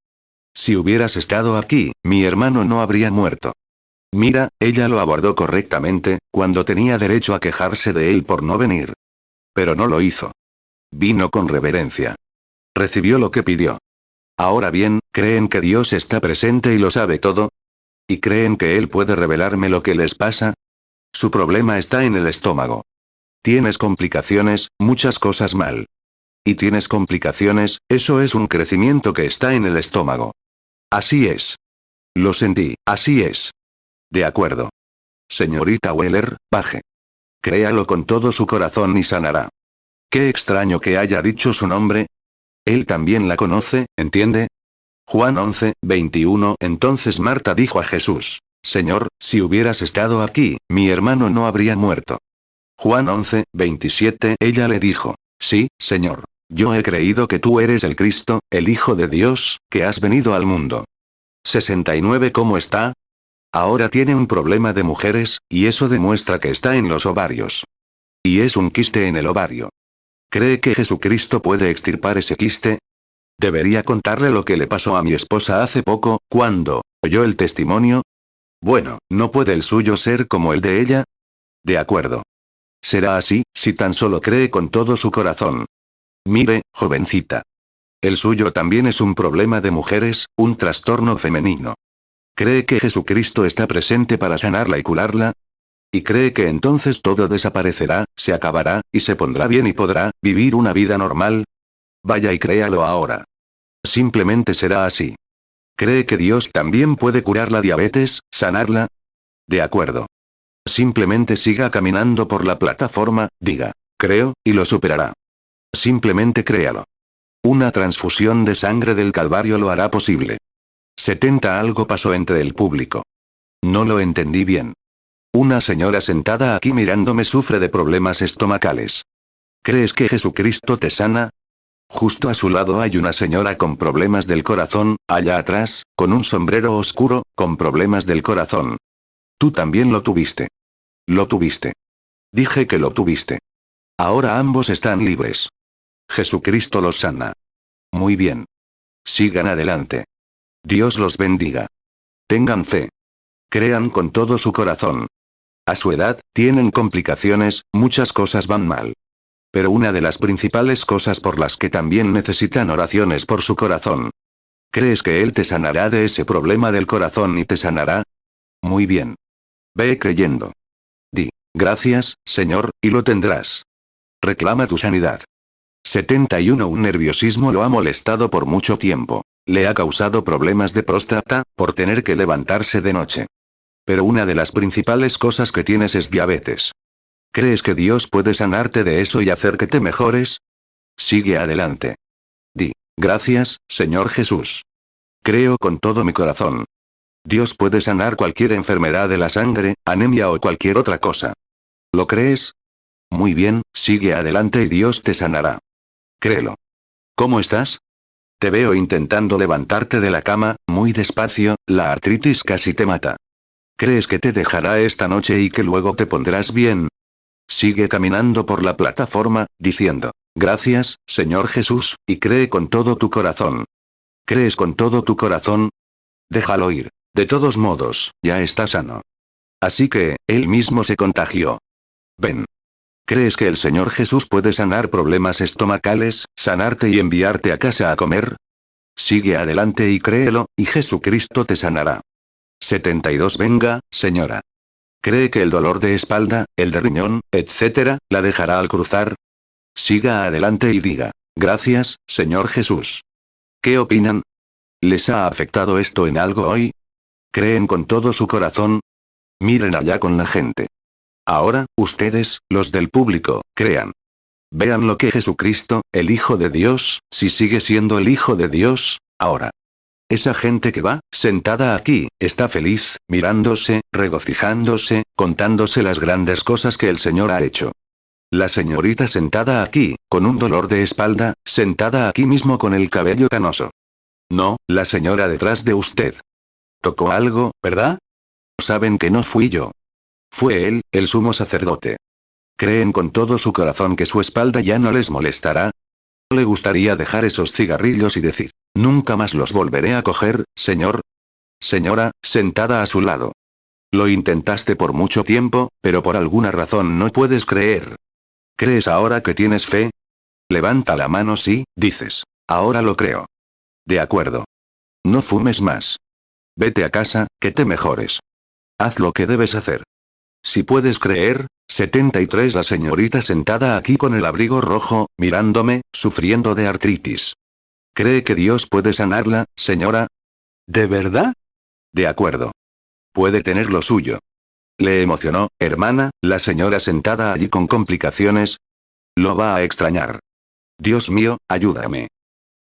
Si hubieras estado aquí, mi hermano no habría muerto. Mira, ella lo abordó correctamente, cuando tenía derecho a quejarse de él por no venir. Pero no lo hizo. Vino con reverencia. Recibió lo que pidió. Ahora bien, ¿creen que Dios está presente y lo sabe todo? ¿Y creen que Él puede revelarme lo que les pasa? Su problema está en el estómago. Tienes complicaciones, muchas cosas mal. Y tienes complicaciones, eso es un crecimiento que está en el estómago. Así es. Lo sentí, así es. De acuerdo. Señorita Weller, baje. Créalo con todo su corazón y sanará. Qué extraño que haya dicho su nombre. Él también la conoce, ¿entiende? Juan 11, 21. Entonces Marta dijo a Jesús, Señor, si hubieras estado aquí, mi hermano no habría muerto. Juan 11, 27. Ella le dijo, sí, Señor. Yo he creído que tú eres el Cristo, el Hijo de Dios, que has venido al mundo. 69. ¿Cómo está? Ahora tiene un problema de mujeres, y eso demuestra que está en los ovarios. Y es un quiste en el ovario. ¿Cree que Jesucristo puede extirpar ese quiste? ¿Debería contarle lo que le pasó a mi esposa hace poco, cuando oyó el testimonio? Bueno, ¿no puede el suyo ser como el de ella? De acuerdo. Será así, si tan solo cree con todo su corazón. Mire, jovencita. El suyo también es un problema de mujeres, un trastorno femenino. ¿Cree que Jesucristo está presente para sanarla y curarla? ¿Y cree que entonces todo desaparecerá, se acabará, y se pondrá bien y podrá vivir una vida normal? Vaya y créalo ahora. Simplemente será así. ¿Cree que Dios también puede curar la diabetes, sanarla? De acuerdo. Simplemente siga caminando por la plataforma, diga, creo, y lo superará. Simplemente créalo. Una transfusión de sangre del Calvario lo hará posible. 70. Algo pasó entre el público. No lo entendí bien. Una señora sentada aquí mirándome sufre de problemas estomacales. ¿Crees que Jesucristo te sana? Justo a su lado hay una señora con problemas del corazón, allá atrás, con un sombrero oscuro, con problemas del corazón. Tú también lo tuviste. Lo tuviste. Dije que lo tuviste. Ahora ambos están libres. Jesucristo los sana. Muy bien. Sigan adelante. Dios los bendiga. Tengan fe. Crean con todo su corazón. A su edad, tienen complicaciones, muchas cosas van mal. Pero una de las principales cosas por las que también necesitan oraciones por su corazón. ¿Crees que Él te sanará de ese problema del corazón y te sanará? Muy bien. Ve creyendo. Di, gracias, Señor, y lo tendrás. Reclama tu sanidad. 71. Un nerviosismo lo ha molestado por mucho tiempo. Le ha causado problemas de próstata, por tener que levantarse de noche. Pero una de las principales cosas que tienes es diabetes. ¿Crees que Dios puede sanarte de eso y hacer que te mejores? Sigue adelante. Di, gracias, Señor Jesús. Creo con todo mi corazón. Dios puede sanar cualquier enfermedad de la sangre, anemia o cualquier otra cosa. ¿Lo crees? Muy bien, sigue adelante y Dios te sanará. Créelo. ¿Cómo estás? Te veo intentando levantarte de la cama, muy despacio, la artritis casi te mata. ¿Crees que te dejará esta noche y que luego te pondrás bien? Sigue caminando por la plataforma, diciendo, gracias, Señor Jesús, y cree con todo tu corazón. ¿Crees con todo tu corazón? Déjalo ir. De todos modos, ya está sano. Así que, él mismo se contagió. Ven. ¿Crees que el Señor Jesús puede sanar problemas estomacales, sanarte y enviarte a casa a comer? Sigue adelante y créelo, y Jesucristo te sanará. 72. Venga, señora. ¿Cree que el dolor de espalda, el de riñón, etc., la dejará al cruzar? Siga adelante y diga, gracias, Señor Jesús. ¿Qué opinan? ¿Les ha afectado esto en algo hoy? ¿Creen con todo su corazón? Miren allá con la gente. Ahora, ustedes, los del público, crean. Vean lo que Jesucristo, el Hijo de Dios, si sigue siendo el Hijo de Dios, ahora. Esa gente que va, sentada aquí, está feliz, mirándose, regocijándose, contándose las grandes cosas que el Señor ha hecho. La señorita sentada aquí, con un dolor de espalda, sentada aquí mismo con el cabello canoso. No, la señora detrás de usted. Tocó algo, ¿verdad? Saben que no fui yo. Fue él, el sumo sacerdote. ¿Creen con todo su corazón que su espalda ya no les molestará? ¿Le gustaría dejar esos cigarrillos y decir, nunca más los volveré a coger, señor? Señora, sentada a su lado. Lo intentaste por mucho tiempo, pero por alguna razón no puedes creer. ¿Crees ahora que tienes fe? Levanta la mano si, dices, ahora lo creo. De acuerdo. No fumes más. Vete a casa, que te mejores. Haz lo que debes hacer. Si puedes creer, 73. La señorita sentada aquí con el abrigo rojo, mirándome, sufriendo de artritis. ¿Cree que Dios puede sanarla, señora? ¿De verdad? De acuerdo. Puede tener lo suyo. ¿Le emocionó, hermana, la señora sentada allí con complicaciones? Lo va a extrañar. Dios mío, ayúdame.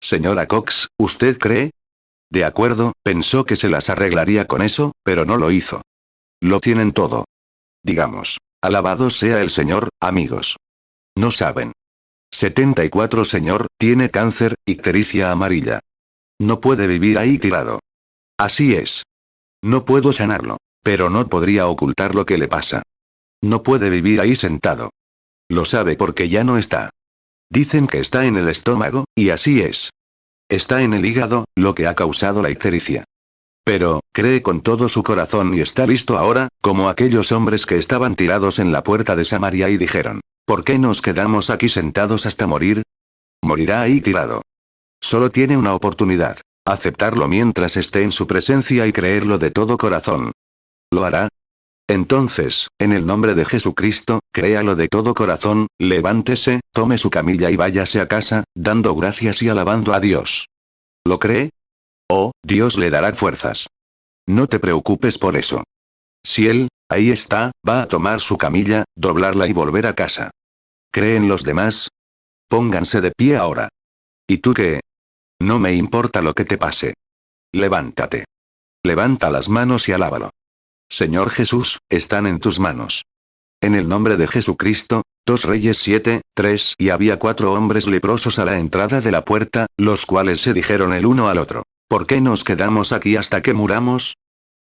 Señora Cox, ¿usted cree? De acuerdo, pensó que se las arreglaría con eso, pero no lo hizo. Lo tienen todo. Digamos, alabado sea el Señor, amigos. No saben. 74. Señor, tiene cáncer, ictericia amarilla. No puede vivir ahí tirado. Así es. No puedo sanarlo, pero no podría ocultar lo que le pasa. No puede vivir ahí sentado. Lo sabe porque ya no está. Dicen que está en el estómago, y así es. Está en el hígado, lo que ha causado la ictericia. Pero, cree con todo su corazón y está listo ahora, como aquellos hombres que estaban tirados en la puerta de Samaria y dijeron, ¿por qué nos quedamos aquí sentados hasta morir? Morirá ahí tirado. Solo tiene una oportunidad, aceptarlo mientras esté en su presencia y creerlo de todo corazón. ¿Lo hará? Entonces, en el nombre de Jesucristo, créalo de todo corazón, levántese, tome su camilla y váyase a casa, dando gracias y alabando a Dios. ¿Lo cree? Oh, Dios le dará fuerzas. No te preocupes por eso. Si él, ahí está, va a tomar su camilla, doblarla y volver a casa. ¿Creen los demás? Pónganse de pie ahora. ¿Y tú qué? No me importa lo que te pase. Levántate. Levanta las manos y alábalo. Señor Jesús, están en tus manos. En el nombre de Jesucristo, 2 Reyes 7:3. Y había 4 hombres leprosos a la entrada de la puerta, los cuales se dijeron el uno al otro, ¿por qué nos quedamos aquí hasta que muramos?